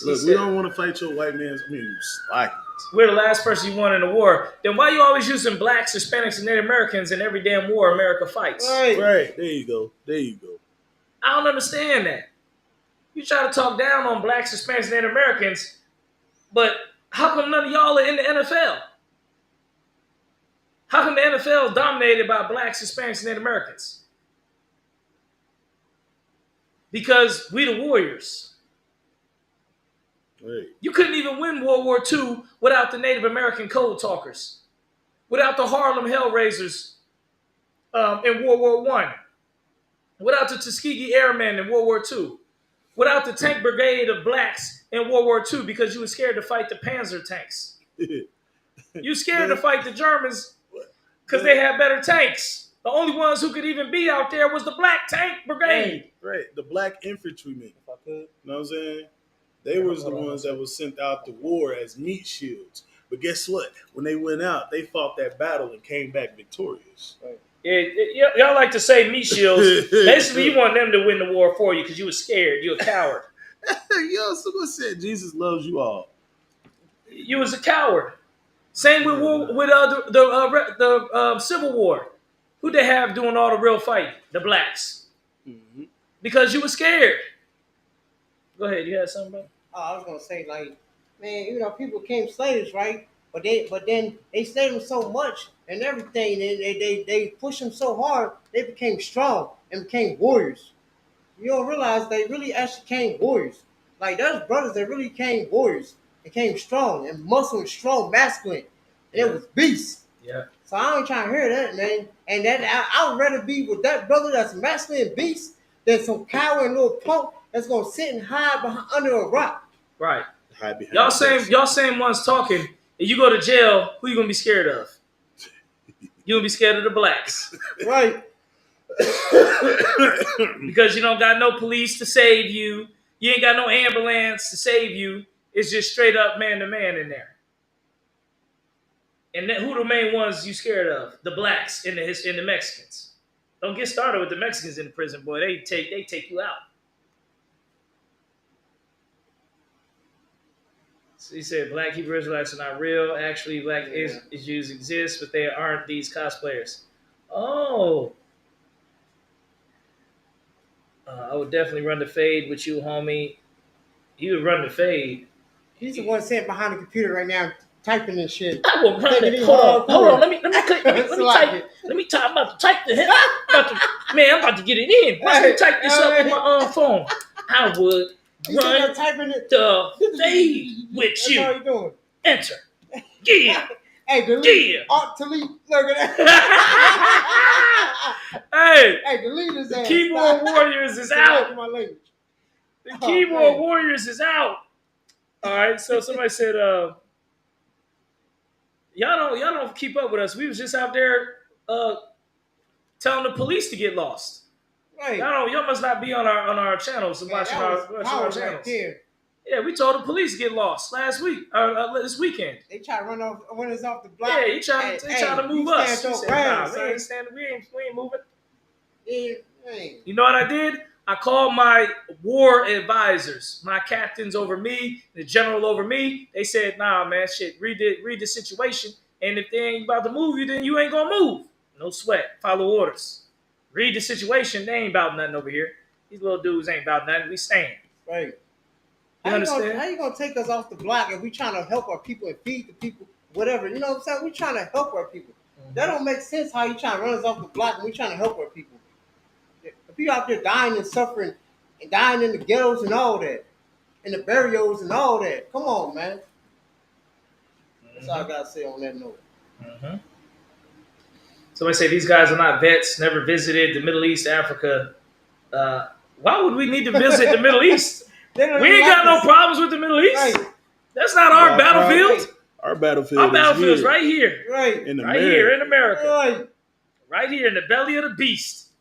Look, Said, we don't want to fight your white man's. I mean, slackers. We're the last person you want in the war. Then why are you always using blacks, Hispanics, and Native Americans in every damn war America fights? Right. Right. There you go. There you go. I don't understand that. You try to talk down on blacks, Hispanics, and Native Americans, but how come none of y'all are in the NFL? How come the NFL is dominated by blacks, Hispanics, and Native Americans? Because we the warriors. Right. You couldn't even win World War II without the Native American code talkers, without the Harlem Hellraisers in World War I, without the Tuskegee Airmen in World War II, without the tank brigade of blacks in World War II because you were scared to fight the Panzer tanks. You scared to fight the Germans because they had better tanks. The only ones who could even be out there was the black tank brigade. Right. The black infantrymen. If I could. You know what I'm saying? They was the ones that was sent out to war as meat shields. But guess what? When they went out, they fought that battle and came back victorious. Right. Yeah, y'all like to say meat shields. Basically, you want them to win the war for you because you were scared. You're a coward. Yo, someone said Jesus loves you all. You was a coward. Same with the Civil War. Who they have doing all the real fighting? The blacks. Mm-hmm. Because you were scared. Go ahead. You had something, bro? I was gonna say, like, man, you know, people became slaves, right? But then they slaved them so much and everything, and they pushed them so hard, they became strong and became warriors. You don't realize they really actually became warriors. Like, there's brothers that really became warriors and came strong and muscle and strong, masculine, and it was beasts. Yeah. So I ain't trying to hear that, man. And that I would rather be with that brother that's masculine and beast than some coward and little punk that's gonna sit and hide under a rock. Right. Hide behind Y'all same ones talking. And you go to jail, who you gonna be scared of? You gonna be scared of the blacks. Right. Because you don't got no police to save you. You ain't got no ambulance to save you. It's just straight up man to man in there. And then who the main ones you scared of? The blacks and the Mexicans. Don't get started with the Mexicans in the prison, boy. They take you out. So he said black Hebrew Israelites are not real. Actually, black Jews exist, but they aren't these cosplayers. Oh. I would definitely run the fade with you, homie. You would run the fade. He's the one sitting behind the computer right now typing this shit. I will run it. Hold on. Let me type. I'm about to type the hell. I'm about to get it in. Watch me type this up on my phone. I would run the fade with That's you. all you doing. Enter. Yeah. Hey, delete. Yeah. Delete. Look at that. Hey, delete his ass. Keyboard Warriors is out. My language. The Keyboard Warriors is out. All right. So somebody said, y'all don't keep up with us. We was just out there telling the police to get lost. Right. Y'all must not be on our channels and watching our channels. Right. Yeah, we told the police to get lost last week this weekend. They try to run us off the block. Yeah, they trying to move us. We said, we ain't moving. Yeah, you know what I did? I called my war advisors, my captains over me, the general over me. They said, nah, man, shit, read the situation. And if they ain't about to move you, then you ain't gonna move. No sweat. Follow orders. Read the situation. They ain't about nothing over here. These little dudes ain't about nothing. We stand. Right. You understand? How you gonna take us off the block if we trying to help our people and feed the people, whatever? You know what I'm saying? We trying to help our people. Mm-hmm. That don't make sense how you trying to run us off the block and we trying to help our people. If you out there dying and suffering and dying in the ghettos and all that, in the burials and all that, come on, man. That's all I gotta say on that note. Mm-hmm. Somebody say these guys are not vets, never visited the Middle East, Africa. Why would we need to visit the Middle East? We ain't got no problems with the Middle East. Right. That's not our battlefield. Our battlefield is right here. Right. Here in America. Right. Right here in the belly of the beast.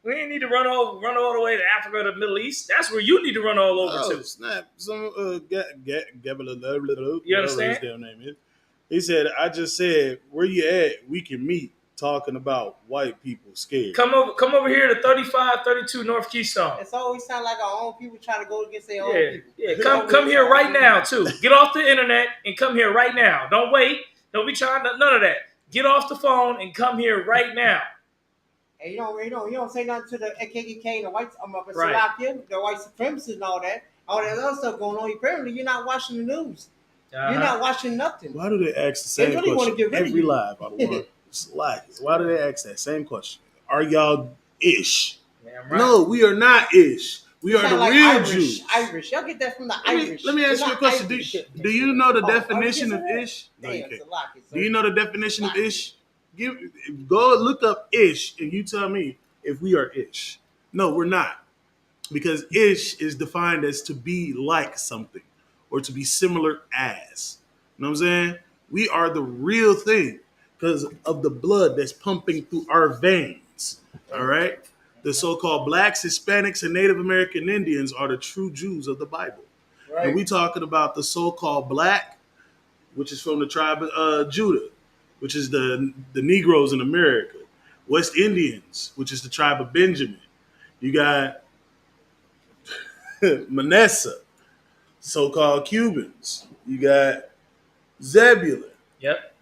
We ain't need to run all the way to Africa or the Middle East. That's where you need to run all over to. Snap. Some you understand? His damn name is. He said, I just said, where you at? We can meet. talking about white people scared. Come over here to 3532 North Keystone. It's always sound like our own people trying to go against their own people. Yeah. Come here right now too. Get off the internet and come here right now. Don't wait. Don't be trying to, none of that. Get off the phone and come here right now. And you don't say nothing to the KKK, the white, Right. Slovakia, the white supremacists and all that other stuff going on. Apparently, you're not watching the news. Uh-huh. You're not watching nothing. Why do they ask the same really wanna question get rid of every you. live? I don't want Slackers. Why do they ask that same question? Are y'all ish? Damn right. No, we are not ish. We are the Sound like real Irish. Jews. Irish. Y'all get that from the Irish. Let me ask You're you a not question. Irish. Do you know the Oh, definition of Irish? ish? No, Damn, you can't. it's a lot. Do you know the definition of ish? Go look up ish and you tell me if we are ish. No, we're not. Because ish is defined as to be like something or to be similar as. You know what I'm saying? We are the real thing because of the blood that's pumping through our veins. All right? The so-called blacks, Hispanics, and Native American Indians are the true Jews of the Bible. Right. And we talking about the so-called black, which is from the tribe of Judah, which is the Negroes in America. West Indians, which is the tribe of Benjamin. You got Manasseh, so-called Cubans. You got Zebulun, Yep.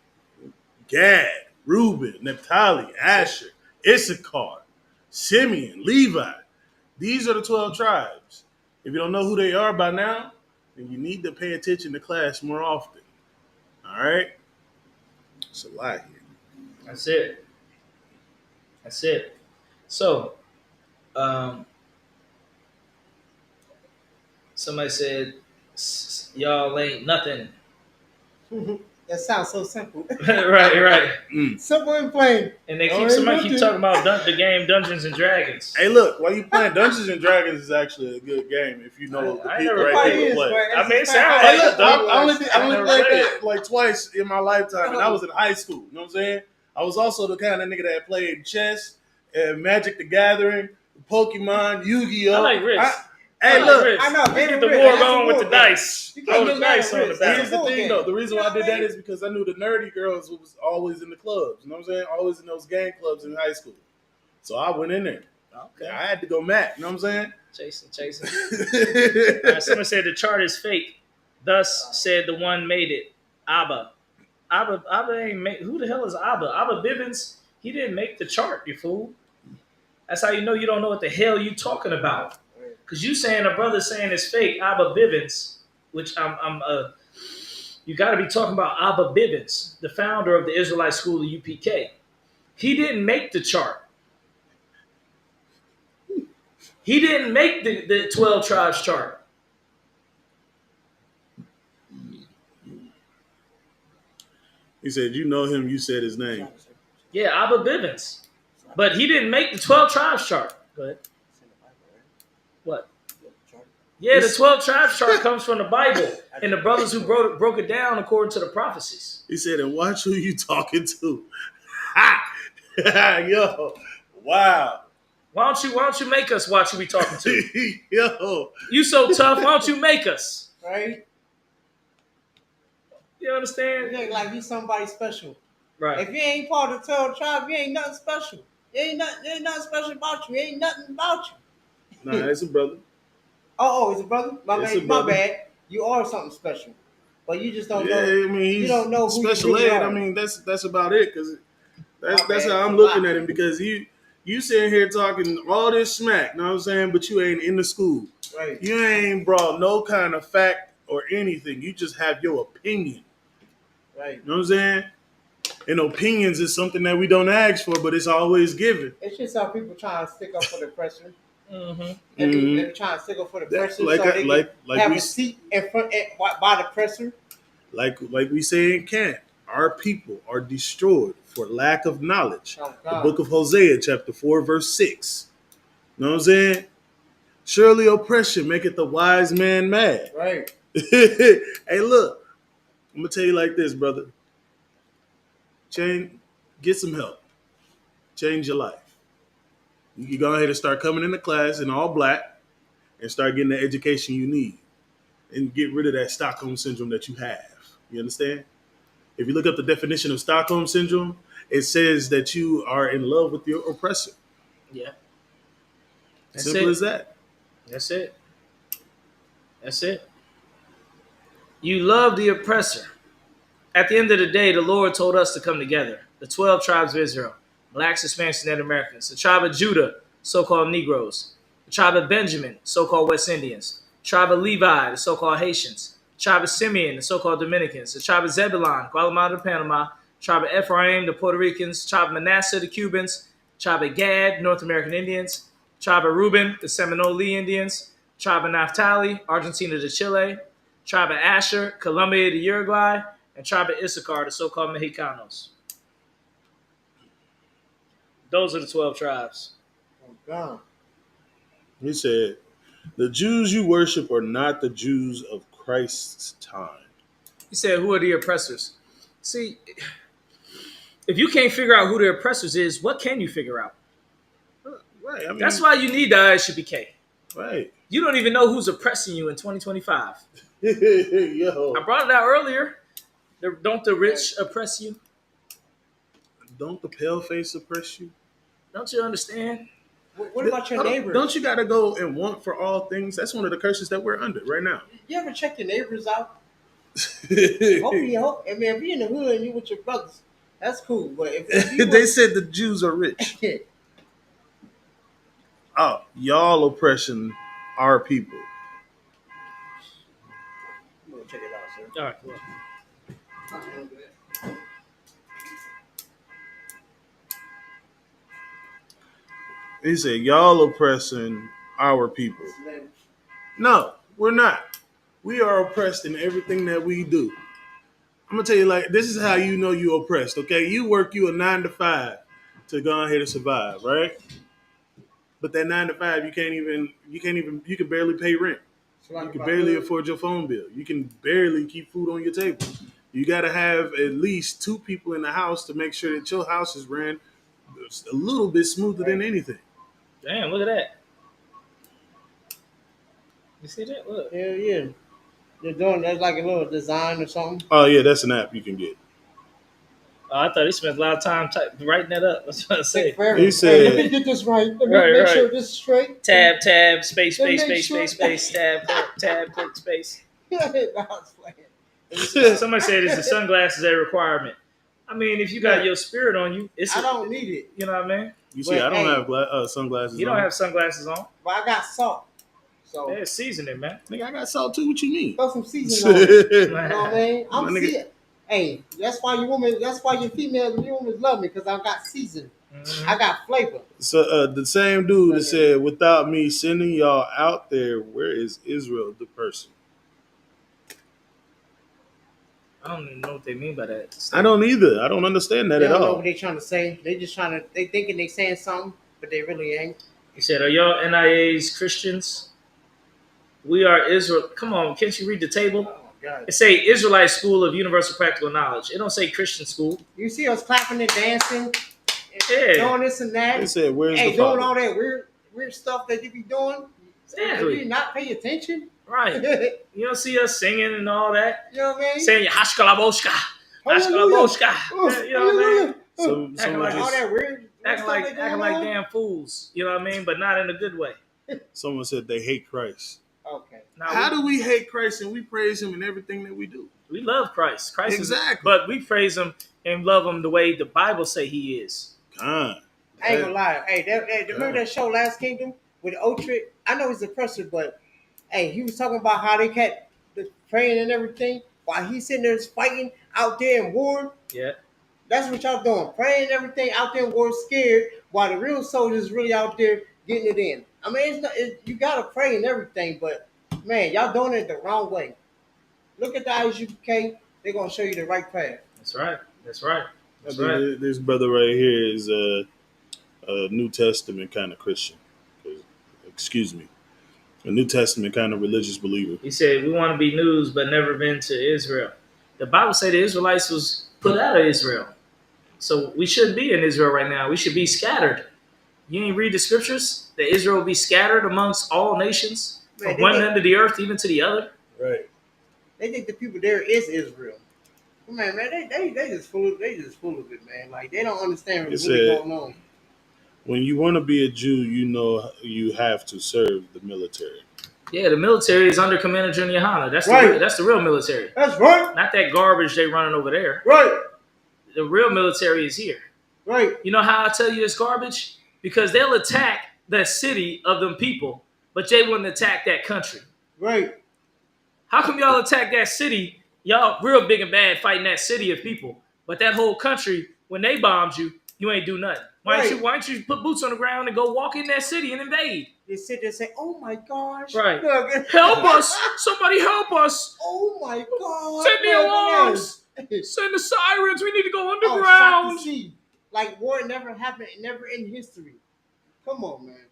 Gad, Reuben, Naphtali, Asher, Issachar, Simeon, Levi. These are the 12 tribes. If you don't know who they are by now, then you need to pay attention to class more often. All right? It's a lot here. That's it. So, somebody said, y'all ain't nothing. That sounds so simple. right. Simple and plain. And they Oh, somebody ain't keep talking about the game Dungeons and Dragons. Hey, look, while you playing Dungeons and Dragons is actually a good game if you know the I people never right played there it, to play. I mean, it sounds Hey, like look, I only never played played that like twice in my lifetime, and I was in high school. You know what I'm saying? I was also the kind of nigga that played chess and Magic the Gathering, Pokemon, Yu-Gi-Oh. I like Risk. Hey, look. I know. Get the war going with the dice. You Throw can't the get mad dice at on the Risk. back. Here's the thing, though. The reason You why know I did what I that mean? is because I knew the nerdy girls was always in the clubs. You know what I'm saying? Always in those gang clubs in high school. So I went in there. Okay. I had to go Mac. You know what I'm Chasing. saying? Someone said the chart is fake. Thus said the one made it. Abba ain't make. Who the hell is Abba? Abba Bivens. He didn't make the chart, you fool. That's how you know you don't know what the hell you talking about. Because you saying a brother saying it's fake, Abba Bivens, which you got to be talking about Abba Bivens, the founder of the Israelite School of UPK. He didn't make the chart. He didn't make the 12 tribes chart. He said, you know him, you said his name. Yeah, Abba Bivens. But he didn't make the 12 tribes chart. Go ahead. What? Yeah, the 12 tribes chart comes from the Bible and the brothers who broke it down according to the prophecies. He said, and watch who you talking to. Yo, wow. Why don't you make us watch who we talking to? Yo. You so tough, why don't you make us? Right? You understand? You look like you somebody special. Right. If you ain't part of the 12 tribe, you ain't nothing special. There ain't nothing special about you. Ain't nothing about you. Nah, that's a brother. Oh, it's a brother? It's a My brother. bad. You are something special. But you just don't Yeah, know. I mean, he's you don't know who special you really ed. are. I mean, that's about it. Because that's bad. how I'm looking at him. Because you sitting here talking all this smack, you know what I'm saying? But you ain't in the school. Right. You ain't brought no kind of fact or anything. You just have your opinion. Right. You know what I'm saying? And opinions is something that we don't ask for, but it's always given. It's just how people try to stick up for the pressure. Mm-hmm. They're trying to stick up for the pressure Like so they can have we a seat in front by the presser. like we say in camp, our people are destroyed for lack of knowledge. Oh, The God. book of Hosea, chapter 4, verse 6. You know what I'm saying? Surely oppression maketh the wise man mad. Right. Hey, look, I'm gonna tell you like this, brother. Get some help. Change your life. You can go ahead and start coming into class in all black and start getting the education you need and get rid of that Stockholm syndrome that you have. You understand? If you look up the definition of Stockholm syndrome, it says that you are in love with your oppressor. Yeah. That's Simple it. as that. That's it. That's it. You love the oppressor. At the end of the day, the Lord told us to come together. The 12 tribes of Israel, blacks, Hispanics, and Native Americans. The tribe of Judah, so-called Negroes. The tribe of Benjamin, so-called West Indians. The tribe of Levi, the so-called Haitians. The tribe of Simeon, the so-called Dominicans. The tribe of Zebulon, Guatemala, Panama. The tribe of Ephraim, the Puerto Ricans. The tribe of Manasseh, the Cubans. The tribe of Gad, North American Indians. The tribe of Reuben, the Seminole Indians. The tribe of Naphtali, Argentina to Chile. Tribe of Asher, Colombia to Uruguay, and tribe of Issachar, the so-called Mexicanos. Those are the 12 tribes. Oh, God. He said, the Jews you worship are not the Jews of Christ's time. He said, who are the oppressors? See, if you can't figure out who the oppressors is, what can you figure out? Right. I mean, That's why you need the ISUPK. right. You don't even know who's oppressing you in 2025. Yo. I brought it out earlier. Don't the rich oppress you? Don't the pale face oppress you? Don't you understand? What about your neighbors? Don't you got to go and want for all things? That's one of the curses that we're under right now. You ever check your neighbors out? Hope. I mean, if you're in the hood and you with your brothers, that's cool. But if you They said the Jews are rich. Oh, y'all oppressing our people. I'm gonna check it out, sir. All right, well, He said, y'all oppressing our people. No, we're not. We are oppressed in everything that we do. I'm going to tell you, like, this is how you know you're oppressed, okay? You work you a 9 to 5 to go ahead and survive, right? But that 9 to 5, you can barely pay rent. You can barely afford your phone bill. You can barely keep food on your table. You got to have at least 2 people in the house to make sure that your house is ran a little bit smoother than anything. damn, look at that. You see that? Look. Hell yeah. They're doing that's like a little design or something. Oh, yeah, that's an app you can get. Oh, I thought he spent a lot of time writing that up. That's what I say. He said, let me get this right. Let me Right, make right. sure this is straight. Tab, space, Let me space, make space, sure- space, space, tab, click, space. Nah, I was playing. Somebody said, is the sunglasses a requirement? I mean, if you got your spirit on you, I don't need it. You know what I mean? you see, I don't have sunglasses You don't on. have sunglasses on. But I got salt. So Yeah, seasoning, man. Nigga, I got salt too. What you mean? throw some seasoning on it. You know Man. what I mean? I'm My nigga- seeing. Hey, that's why your women love me because I got seasoning. Mhm. I got flavor. So the same dude that said, without me sending y'all out there, where is Israel the person? I don't even know what they mean by that. I don't either. I don't understand that They at don't know all. what they trying to say. They just trying to. They thinking they saying something, but they really ain't. He said, are y'all NIAs Christians? We are Israel. Come on, can't you read the table? Oh my God! It say Israelite School of Universal Practical Knowledge. It don't say Christian school. You see us clapping and dancing, and Yeah. doing this and that. They said, where's Hey, the doing father? all that weird stuff that you be doing. Exactly. If you not pay attention, Right. you You don't see us singing and all that. know what I mean? Saying Hashkalaboshka. Hallelujah. Hashkalaboshka. You know what I mean? Someone Acting all just that weird Acting stuff like they acting going like on? damn fools. You know what I mean? But not in a good way. someone said they hate Christ. Okay. Now, How do we hate Christ and we praise him in everything that we do? we love Christ. Christ Exactly. is, but we praise him and love him the way the Bible say he is. God. I ain't gonna lie. Hey, remember that show Last Kingdom with Otrick? I know he's a oppressor, but hey, he was talking about how they kept the praying and everything while he's sitting there fighting out there in war. Yeah. That's what y'all doing, praying and everything out there in war, scared, while the real soldiers really out there getting it in. I mean, you gotta pray and everything, but man, y'all doing it the wrong way. Look at the ISUPK; they're gonna show you the right path. That's right. That's right. I That's think right. this brother right here is a New Testament kind of Christian. Excuse me. A New Testament kind of religious believer. He said, we want to be news, but never been to Israel. The Bible said the Israelites was put out of Israel. So we shouldn't be in Israel right now. We should be scattered. You ain't read the scriptures? That Israel will be scattered amongst all nations, Man, from one end of the earth even to the other. Right. They think the people there is Israel. Man, they just full of it, man. Like they don't understand what's It really said, going on. when you want to be a Jew, you know you have to serve the military. Yeah, the military is under Commander Junior Hanna. Right. That's the real military. That's right. Not that garbage they running over there. Right. The real military is here. Right. You know how I tell you it's garbage? Because they'll attack that city of them people, but they wouldn't attack that country. Right. How come y'all attack that city? Y'all real big and bad fighting that city of people, but that whole country, when they bombed you, you ain't do nothing. Why don't you put boots on the ground and go walk in that city and invade? They sit there and say, "Oh my gosh, Right. Look. Help us! Somebody help us! Oh my god, Send the alarms! Send the sirens! We need to go underground!" Like war never happened, never in history. Come on, man.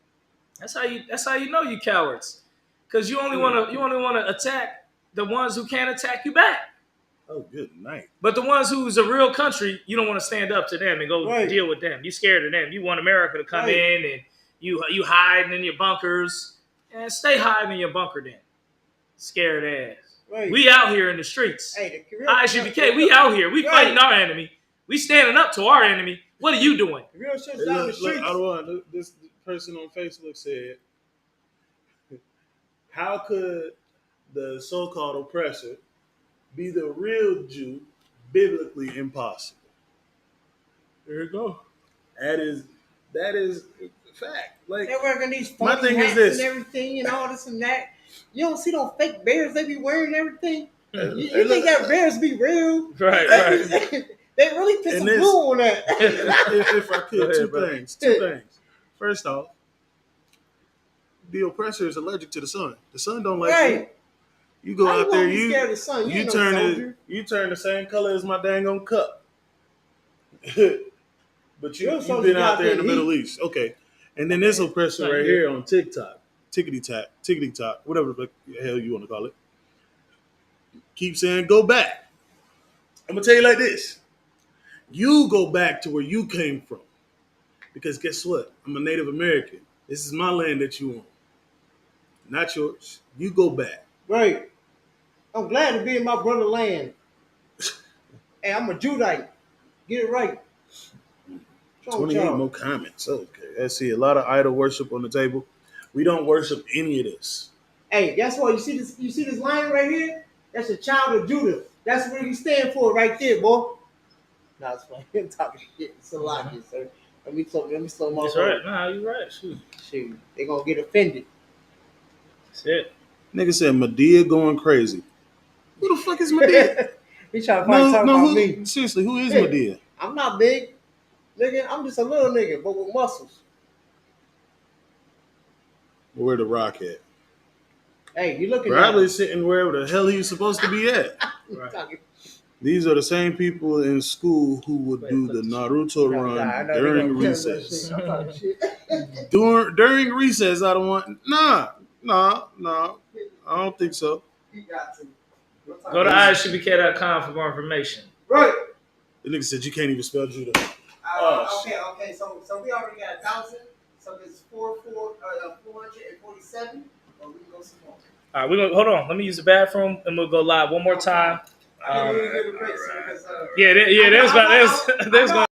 That's how you know you cowards, because you only want to attack the ones who can't attack you back. Oh, good night. But the ones who's a real country, you don't want to stand up to them and go deal with them. You scared of them. You want America to come in and you hiding in your bunkers. And stay hiding in your bunker then. Scared ass. Right. We out here in the streets. Hey, ISUPK, we out here. We fighting our enemy. We standing up to our enemy. What are you doing? The real shit's down the streets. I don't want this person on Facebook said, how could the so-called oppressor be the real Jew, biblically impossible? There you go. That is fact. Like, they're wearing these funny hats and everything and all this and that. You don't see those fake bears they be wearing and everything. You think that bears be real? Right. They really put some glue on that. if I could, two things. First off, the oppressor is allergic to the sun. The sun don't like you. You go out there, you turn the same color as my dang on cup. But you've been out there in the Middle East. Okay. And then this oppressor right here on TikTok, tickety tock, whatever the hell you want to call it, keep saying go back. I'm going to tell you like this. You go back to where you came from. Because guess what? I'm a Native American. This is my land that you own. Not yours. You go back. Right. I'm glad to be in my brother's land. Hey, I'm a Judite. Get it right. 28 more comments. Okay. I see a lot of idol worship on the table. We don't worship any of this. Hey, guess what? You see this line right here? That's a child of Judah. That's what we stand for right there, boy. Nah, it's funny. I'm talking shit. It's a lot here, sir. Let me slow my That's right. Nah, you're right. Shoot. They're gonna get offended. That's it. Nigga said Medea going crazy. Who the fuck is Medea? He trying to talk about me. Seriously, who is Medea? I'm not big. Nigga, I'm just a little nigga, but with muscles. Where the Rock at? Hey, you looking probably sitting wherever the hell he's supposed to be at. Right. These are the same people in school who would do the Naruto run during recess. During recess, I don't want... Nah. I don't think so. You got to. Go to ISUPK.com for more information. Right. The nigga said you can't even spell Judah. Okay. So we already got 1,000. So there's 447. Or we can go some more. All right, we're gonna hold on. Let me use the bathroom and we'll go live one more time. There's going.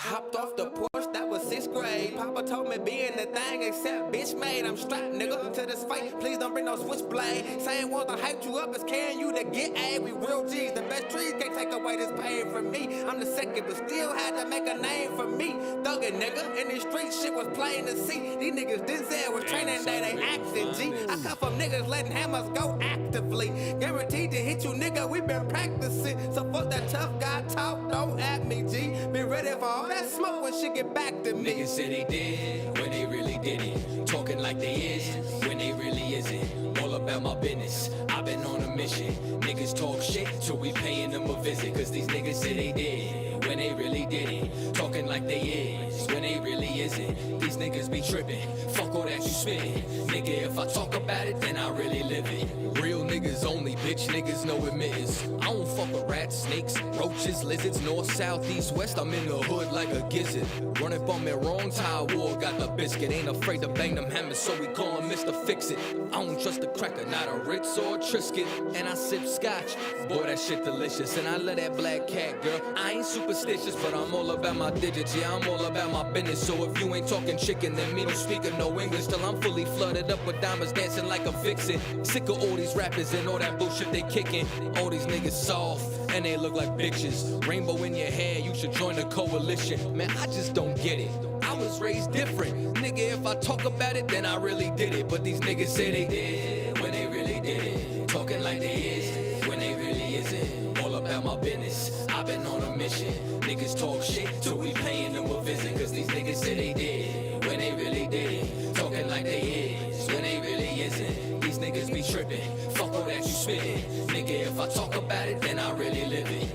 Hopped off the porch, that was 6th grade. Papa told me being the thing except bitch made. I'm strapped, nigga, to this fight. Please don't bring no switchblade. Same ones that hyped you up as carrying you to get A. We real G's, the best trees can't take away this pain from me. I'm the second, but still had to make a name for me. Thuggin', nigga, in the street shit was plain to see. These niggas Denzel was training day, they acting G. I come from niggas letting hammers go actively. Guaranteed to hit you, nigga, we been practicing. So fuck that tough guy talk, don't at me, G. Be ready for all that smoke when shit get back to me. Niggas say they did when they really didn't. Talking like they is when they really isn't. All about my business, I've been on a mission. Niggas talk shit till we paying them a visit. Cause these niggas say they did when they really didn't. Talking like they is when they really isn't. These niggas be tripping, fuck all that you spitting. Nigga, if I talk about it, then I really live it. Real niggas only, bitch niggas no admittance. I don't fuck with rats, snakes, roaches, lizards, north, south, east, west. I'm in the hood like a gizzard. Running from it wrong, tire war, got the biscuit. Ain't afraid to bang them hammers, so we call him Mr. Fix It. I don't trust a cracker, not a Ritz or a Triscuit. And I sip scotch, boy that shit delicious. And I love that black cat, girl. I ain't superstitious, but I'm all about my digits. Yeah, I'm all about my business. So if you ain't talking chicken, then me don't speak of no English. Till I'm fully flooded up with diamonds dancing like a vixen. Sick of all these rappers and all that bullshit they kicking. All these niggas soft and they look like bitches. Rainbow in your hair, you should join the coalition. Man, I just don't get it. I was raised different. Nigga, if I talk about it, then I really did it. But these niggas say they did when they really did it. Talking like they is when they really isn't. All about my business, I've been on a mission. Niggas talk shit till we paying them a visit. Cause these niggas say they did when they really did it. Talking like they is when they really isn't. These niggas be tripping, fuck all that you spitting. Nigga, if I talk about it, then I really live it.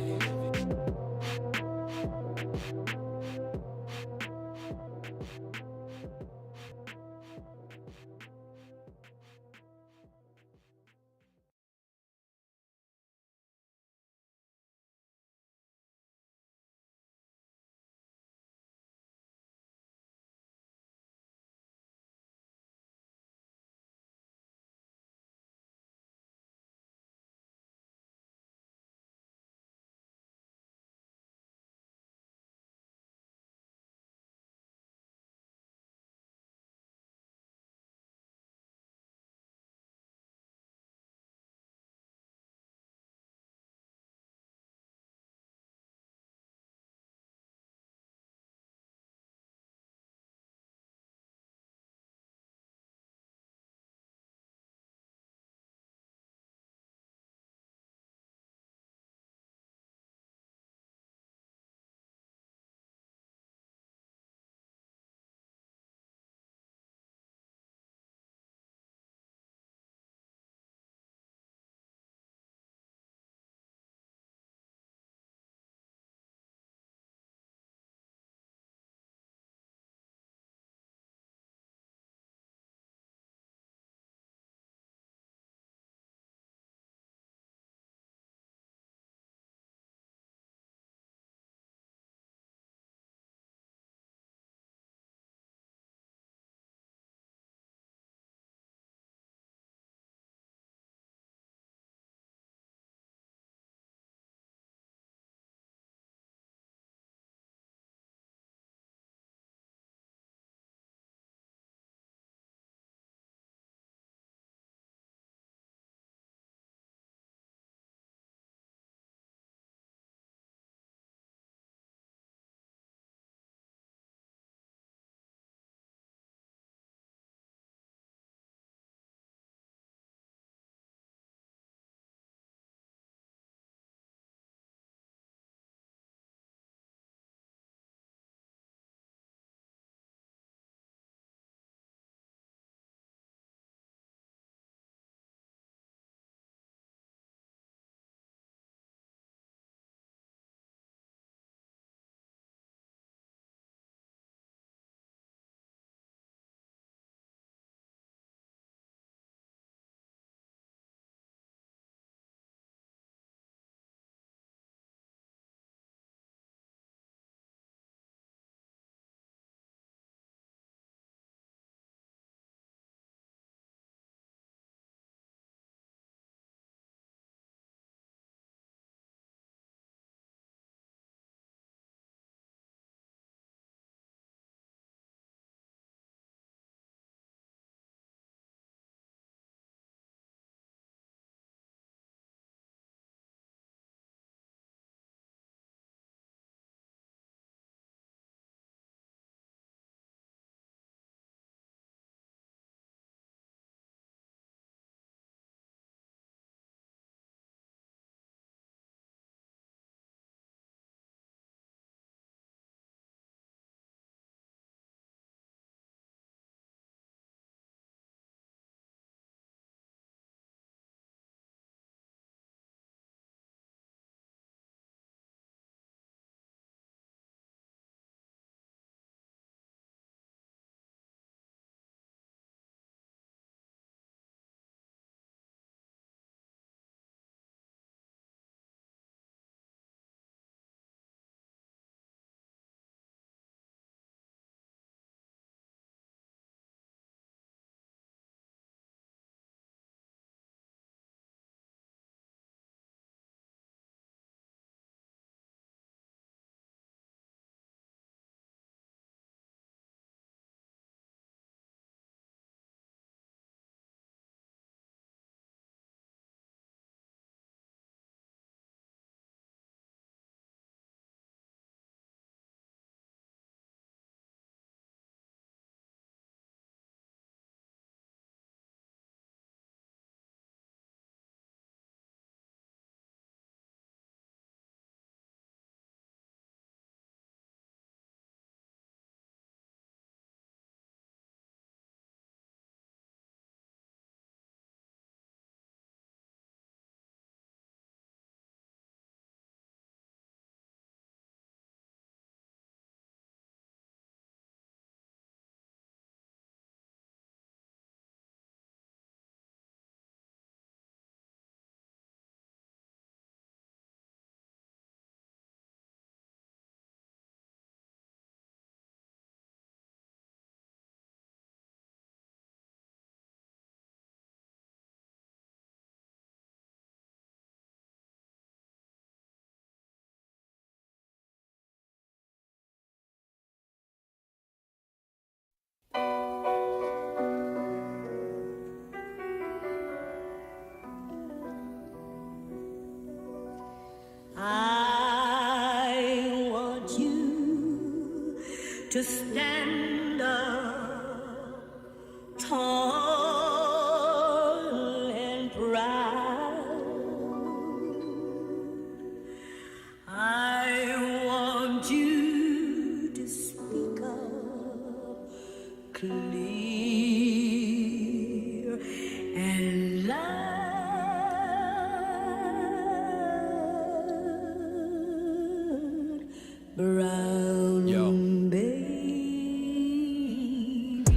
to stand up tall and proud. I want you to speak up clear and loud, brown babe.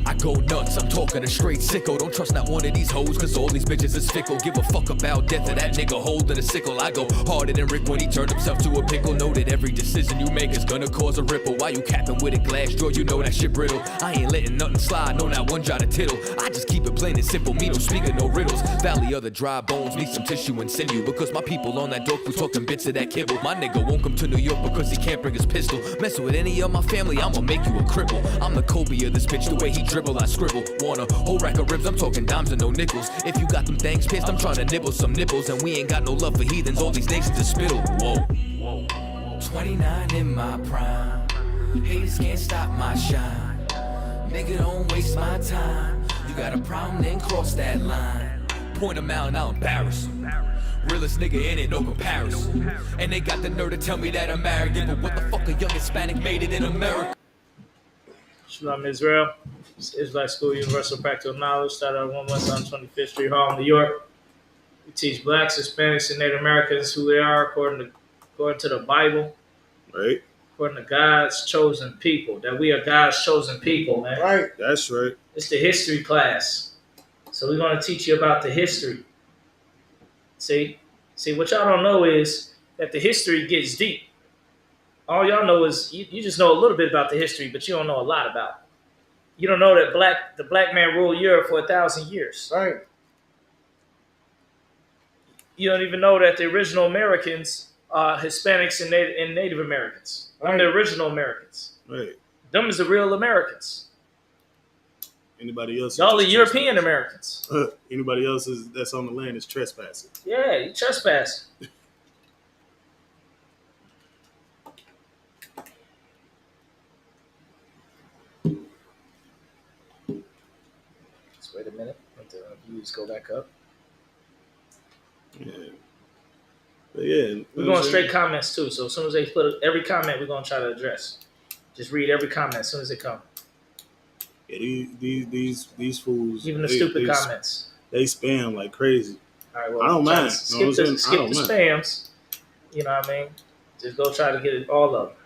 I go nuts, I'm talking a straight sicko. Don't trust not one of these hoes, cause all these bitches is fickle. Give a fuck about death of that nigga holding a sickle. I go harder than Rick when he turned himself to a pickle. Know that every decision you make is gonna cause a ripple. Why you capping with a glass jaw? You know that shit brittle. I ain't letting nothing slide, no not one jot of tittle. I just keep it plain and simple, me no speaking no riddles. Valley of the dry bones, need some tissue and sinew. Because my people on that dope, we talking bits of that kibble. My nigga won't come to New York because he can't bring his pistol. Messing with any of my family, I'ma make you a cripple. I'm the Kobe of this bitch, the way he dribble, I scribble. Want a whole rack of ribs, I'm talking dimes and no nickels. If you got them things pissed, I'm trying to nibble some nipples. And we ain't got no love for heathens, all these nations are spittle. Whoa. 29 in my prime. Haters can't stop my shine. Nigga, don't waste my time. You got a problem, then cross that line. Point them out and I'll embarrass them. Realest nigga in it, no comparison. And they got the nerve to tell me that I'm arrogant. But what the fuck, a young Hispanic made it in America? Shalom Israel. It's Israelite School of Universal Practical Knowledge. Started at 1 West on 25th Street, Harlem, New York. We teach blacks, Hispanics, and Native Americans who they are according to the Bible. Right. According to God's chosen people. That we are God's chosen people, man. Right. That's right. It's the history class. So we're going to teach you about the history. See, what y'all don't know is that the history gets deep. All y'all know is you just know a little bit about the history, but you don't know a lot about it. You don't know that the black man ruled Europe for 1,000 years. Right. You don't even know that the original Americans are Hispanics and Native Americans. I'm the original Americans. Right. Them is the real Americans. Anybody else? Y'all are European Americans. Anybody else that's on the land is trespassing. Yeah, you trespassing. Just wait a minute. Let the views go back up. Yeah. But yeah. We're going straight comments too. So as soon as they put every comment, we're going to try to address. Just read every comment as soon as they come. Yeah, these fools. Even the stupid comments. They spam like crazy. All right, well, I don't mind. Skip the spams. You know what I mean? Just go try to get it all of them.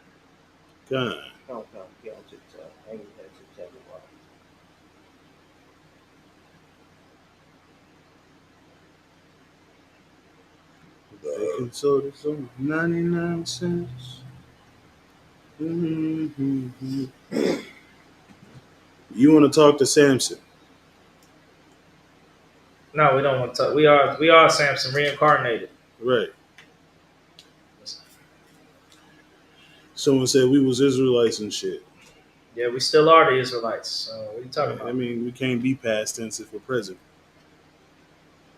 God. Come, get on TikTok. I ain't had TikTok in a while. Baking soda's on 99 cents. Mm-hmm. You want to talk to Samson? No, we don't want to talk. We are Samson reincarnated. Right. Someone said we was Israelites and shit. Yeah, we still are the Israelites. So what are you talking about? I mean, we can't be past tense if we're present.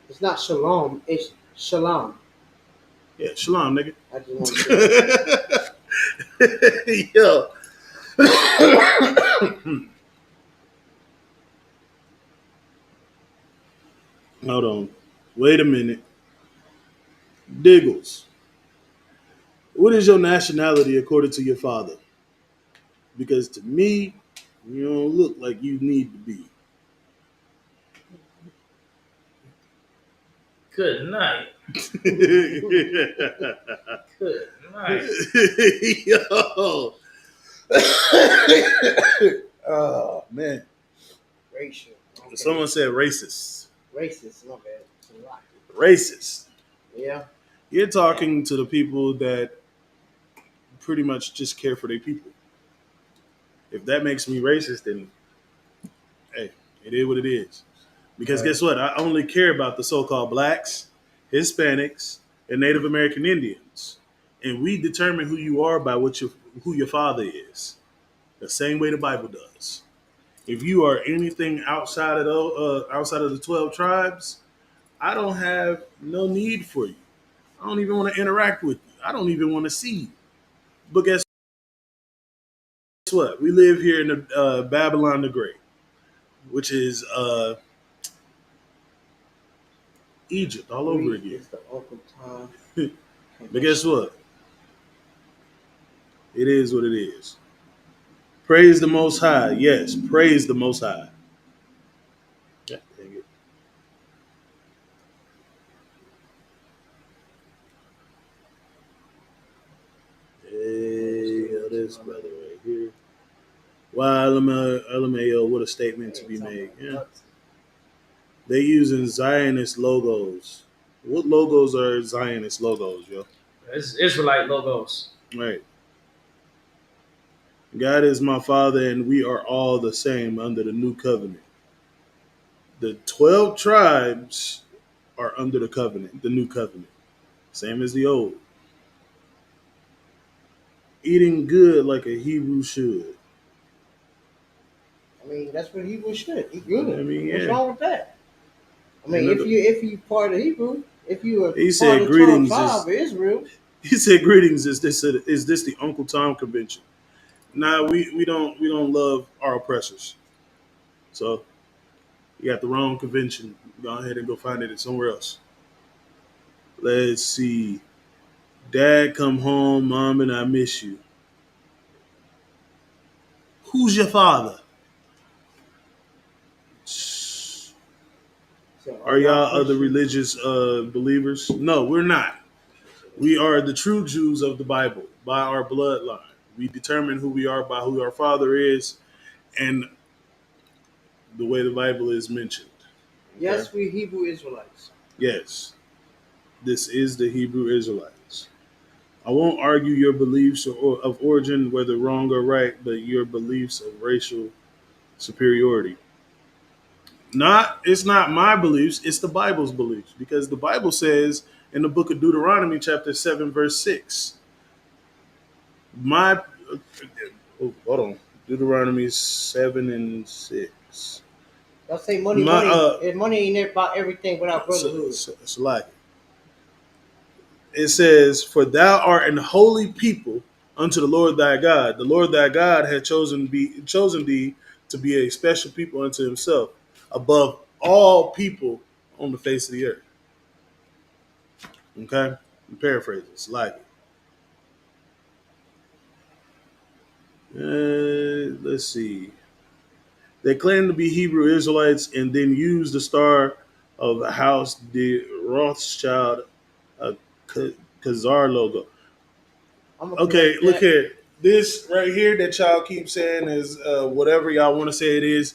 It's not shalom, it's shalom. Yeah, shalom, nigga. I just want to say. Yo. Hold on. Wait a minute. Diggles. What is your nationality according to your father? Because to me, you don't look like you need to be. Good night. Good night. Yo. Oh, man. Racial. Okay. Someone said racist. Racist, my bad. It's a lot. Racist. Yeah. You're talking to the people that pretty much just care for their people. If that makes me racist, then hey, it is what it is. Because guess what? I only care about the so-called blacks, Hispanics, and Native American Indians. And we determine who you are by who your father is. The same way the Bible does. If you are anything outside of the 12 tribes, I don't have no need for you. I don't even want to interact with you. I don't even want to see you. But guess what? We live here in the Babylon the Great, which is Egypt all over Greed again. is the Uncle Tom. But guess what? It is what it is. Praise the Most High. Yes, praise the Most High. Yeah, dang it. Hey, this brother right here. Wow, LMAO, what a statement to be made. Yeah. They using Zionist logos. What logos are Zionist logos, yo? It's Israelite logos. Right. God is my father, and we are all the same under the new covenant. The 12 tribes are under the covenant, the new covenant. Same as the old. Eating good like a Hebrew should. I mean, that's what Hebrew should. He I good. mean, What's yeah. wrong with that? I mean, And if you part of Hebrew, if you are he part said, of the 12 "Greetings tribe is." of Israel, He said, "Greetings is this the Uncle Tom convention?" Nah, we don't love our oppressors. So you got the wrong convention. Go ahead and go find it somewhere else. Let's see. Dad, come home, Mom, and I miss you. Who's your father? so are Are y'all y'all other Christian? religious believers? No, we're not. We are the true Jews of the Bible by our bloodline. We determine who we are by who our father is and the way the Bible is mentioned. Okay? Yes, we Hebrew Israelites. Yes, this is the Hebrew Israelites. I won't argue your beliefs of origin, whether wrong or right, but your beliefs of racial superiority. It's not my beliefs, it's the Bible's beliefs. Because the Bible says in the book of Deuteronomy, chapter 7, verse 6, my hold on. Deuteronomy 7 and 6. Y'all say money, My money, and money ain't about everything without brotherhood. it's like it says, "For thou art an holy people unto the Lord thy God. The Lord thy God had chosen thee to be a special people unto himself, above all people on the face of the earth." Okay? I'm paraphrasing. It's like let's see. They claim to be Hebrew Israelites and then use the star of House de Rothschild, a Khazar logo. I'm gonna Okay, correct look that. here. This right here that y'all keep saying is whatever y'all want to say it is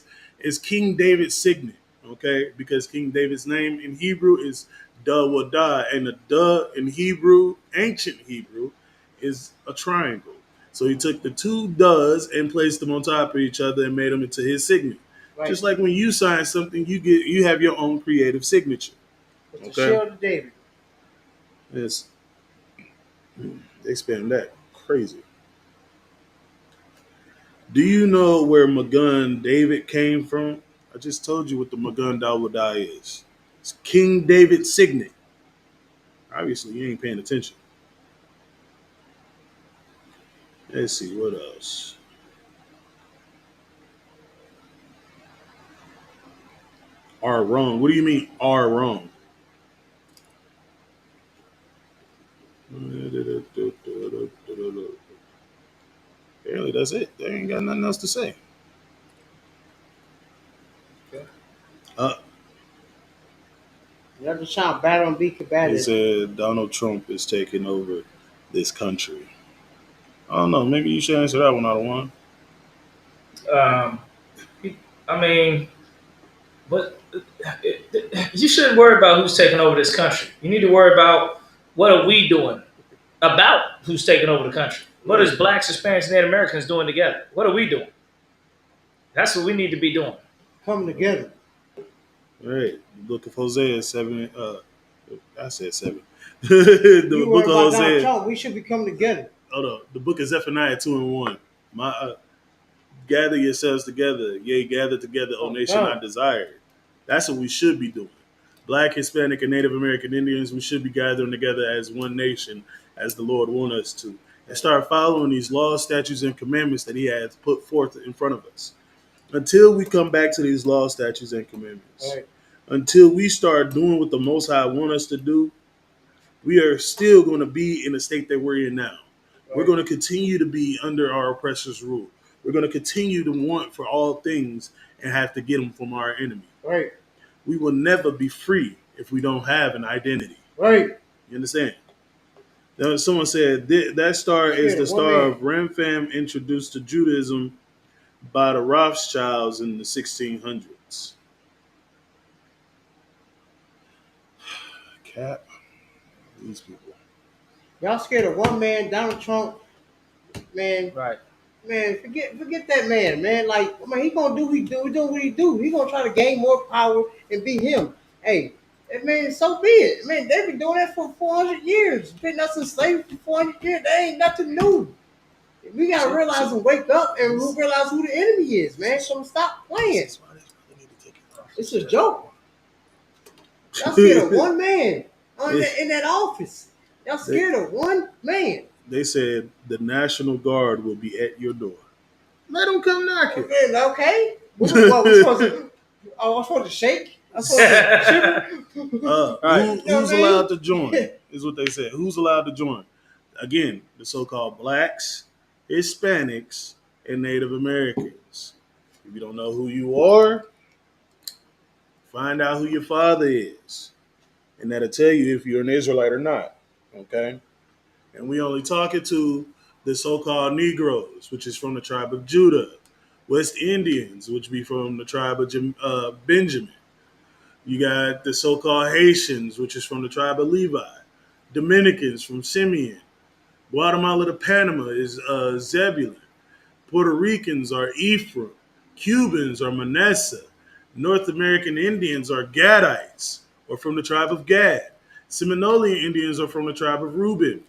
King David's signet. Okay, because King David's name in Hebrew is Dawadah, and the Da in Hebrew, ancient Hebrew, is a triangle. So he took the two Does and placed them on top of each other and made them into his signet. Right. Just like when you sign something, you have your own creative signature. It's the Okay, shield of David. it's they spend that crazy. Do you know where Magun David came from? I just told you what the Magun Dawadah is. It's King David's signet. Obviously, you ain't paying attention. Let's see, what else? Are wrong. What do you mean, are wrong? Apparently, that's it. They ain't got nothing else to say. Okay. Uh, Y'all just trying to battle and be he combative. said Donald Trump is taking over this country. I don't know. Maybe you should answer that one out of one. Um, I mean, but you shouldn't worry about who's taking over this country. You need to worry about what are we doing about who's taking over the country. What Right. is blacks, Hispanics, and Native Americans doing together? What are we doing? That's what we need to be doing. Come together. All right. The book of Hosea 7. I said 7. The You book worry of about Donald Hosea. Trump. We should be coming together. Hold on. The book of Zephaniah 2 and 1. My gather yourselves together, yea, gather together, O Oh nation I God. desire. That's what we should be doing. Black, Hispanic, and Native American Indians, we should be gathering together as one nation, as the Lord wants us to. and start following these laws, statutes, and commandments that He has put forth in front of us. Until we come back to these laws, statutes, and commandments, Right. until we start doing what the Most High want us to do, we are still going to be in the state that we're in now. Right. We're going to continue to be under our oppressor's rule. We're going to continue to want for all things and have to get them from our enemy. Right. We will never be free if we don't have an identity. Right. You understand? Now, someone said that star is the star of Rampham, introduced to Judaism by the Rothschilds in the 1600s. Cap. These people. Y'all scared of one man, Donald Trump, man. Right. Man, forget that man. Like, man, he gonna do what he do. He gonna try to gain more power and be him. Hey, man, so be it. Man, they've been doing that for 400 years. Putting us in slavery for 400 years. That ain't nothing new. We gotta realize and wake up and realize who the enemy is, man. So stop playing. It's a joke. Y'all scared of one man in that office. Y'all scared of one man. They said the National Guard will be at your door. Let them come knocking. Okay. I'm supposed to shake? I'm supposed to shiver? Right. Who's allowed to join? Is what they said. Who's allowed to join? Again, the so-called blacks, Hispanics, and Native Americans. If you don't know who you are, find out who your father is. And that'll tell you if you're an Israelite or not. Okay? And we only talking to the so-called Negroes, which is from the tribe of Judah. West Indians, which be from the tribe of Benjamin. You got the so-called Haitians, which is from the tribe of Levi. Dominicans from Simeon. Guatemala to Panama is Zebulun. Puerto Ricans are Ephraim. Cubans are Manasseh. North American Indians are Gadites, or from the tribe of Gad. Seminole Indians are from the tribe of Reuben.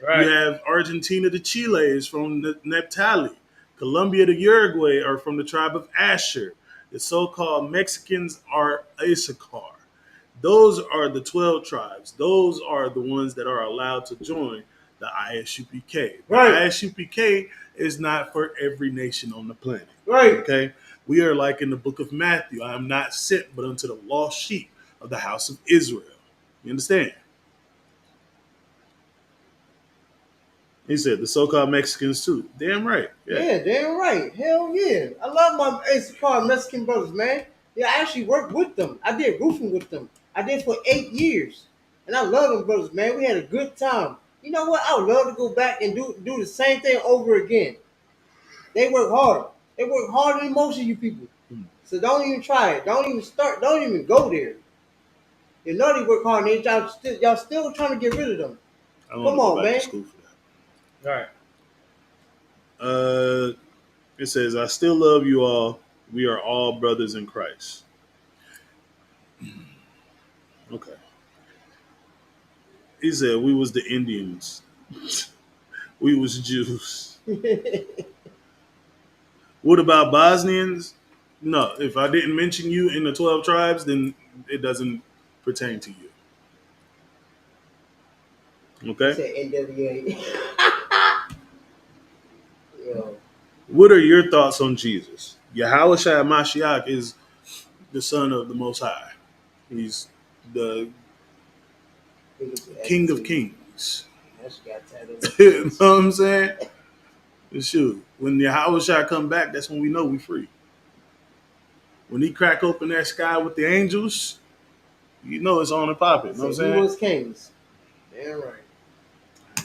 Right. You have Argentina to Chile is from Naphtali. Colombia to Uruguay are from the tribe of Asher. The so-called Mexicans are Issachar. Those are the 12 tribes. Those are the ones that are allowed to join the ISUPK. Right. The ISUPK is not for every nation on the planet. Right. Okay? We are like in the book of Matthew. I am not sent but unto the lost sheep of the house of Israel. You understand? He said the so-called Mexicans too. Damn right. Yeah, damn right. Hell yeah. I love my so-called Mexican brothers, man. Yeah, I actually worked with them. I did roofing with them. I did for 8 years. And I love them brothers, man. We had a good time. You know what? I would love to go back and do the same thing over again. They work hard. They work harder than most of you people. So don't even try it. Don't even start. Don't even go there. You know they work hard, and y'all still trying to get rid of them. Come on, man. School for that. All right. It says, I still love you all. We are all brothers in Christ. Okay. He said, we was the Indians. We was Jews. What about Bosnians? No, if I didn't mention you in the 12 tribes, then it doesn't pertain to you. Okay? Said NWA. Yo. What are your thoughts on Jesus? Yahushua Mashiach is the son of the Most High. He's the King of Kings. You know what I'm saying? Shoot, when Yahushua come back, that's when we know we free. When he crack open that sky with the angels, you know it's on and popping. You know what I'm saying? Who was kings? Damn right.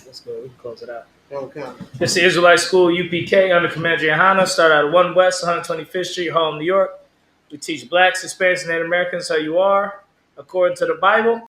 Let's go. We can close it out. Don't count. It's the Israelite School UPK under Commander Johanna. Start out at 1 West, 125th Street, Harlem, New York. We teach blacks, Hispanics, and Native Americans how you are, according to the Bible.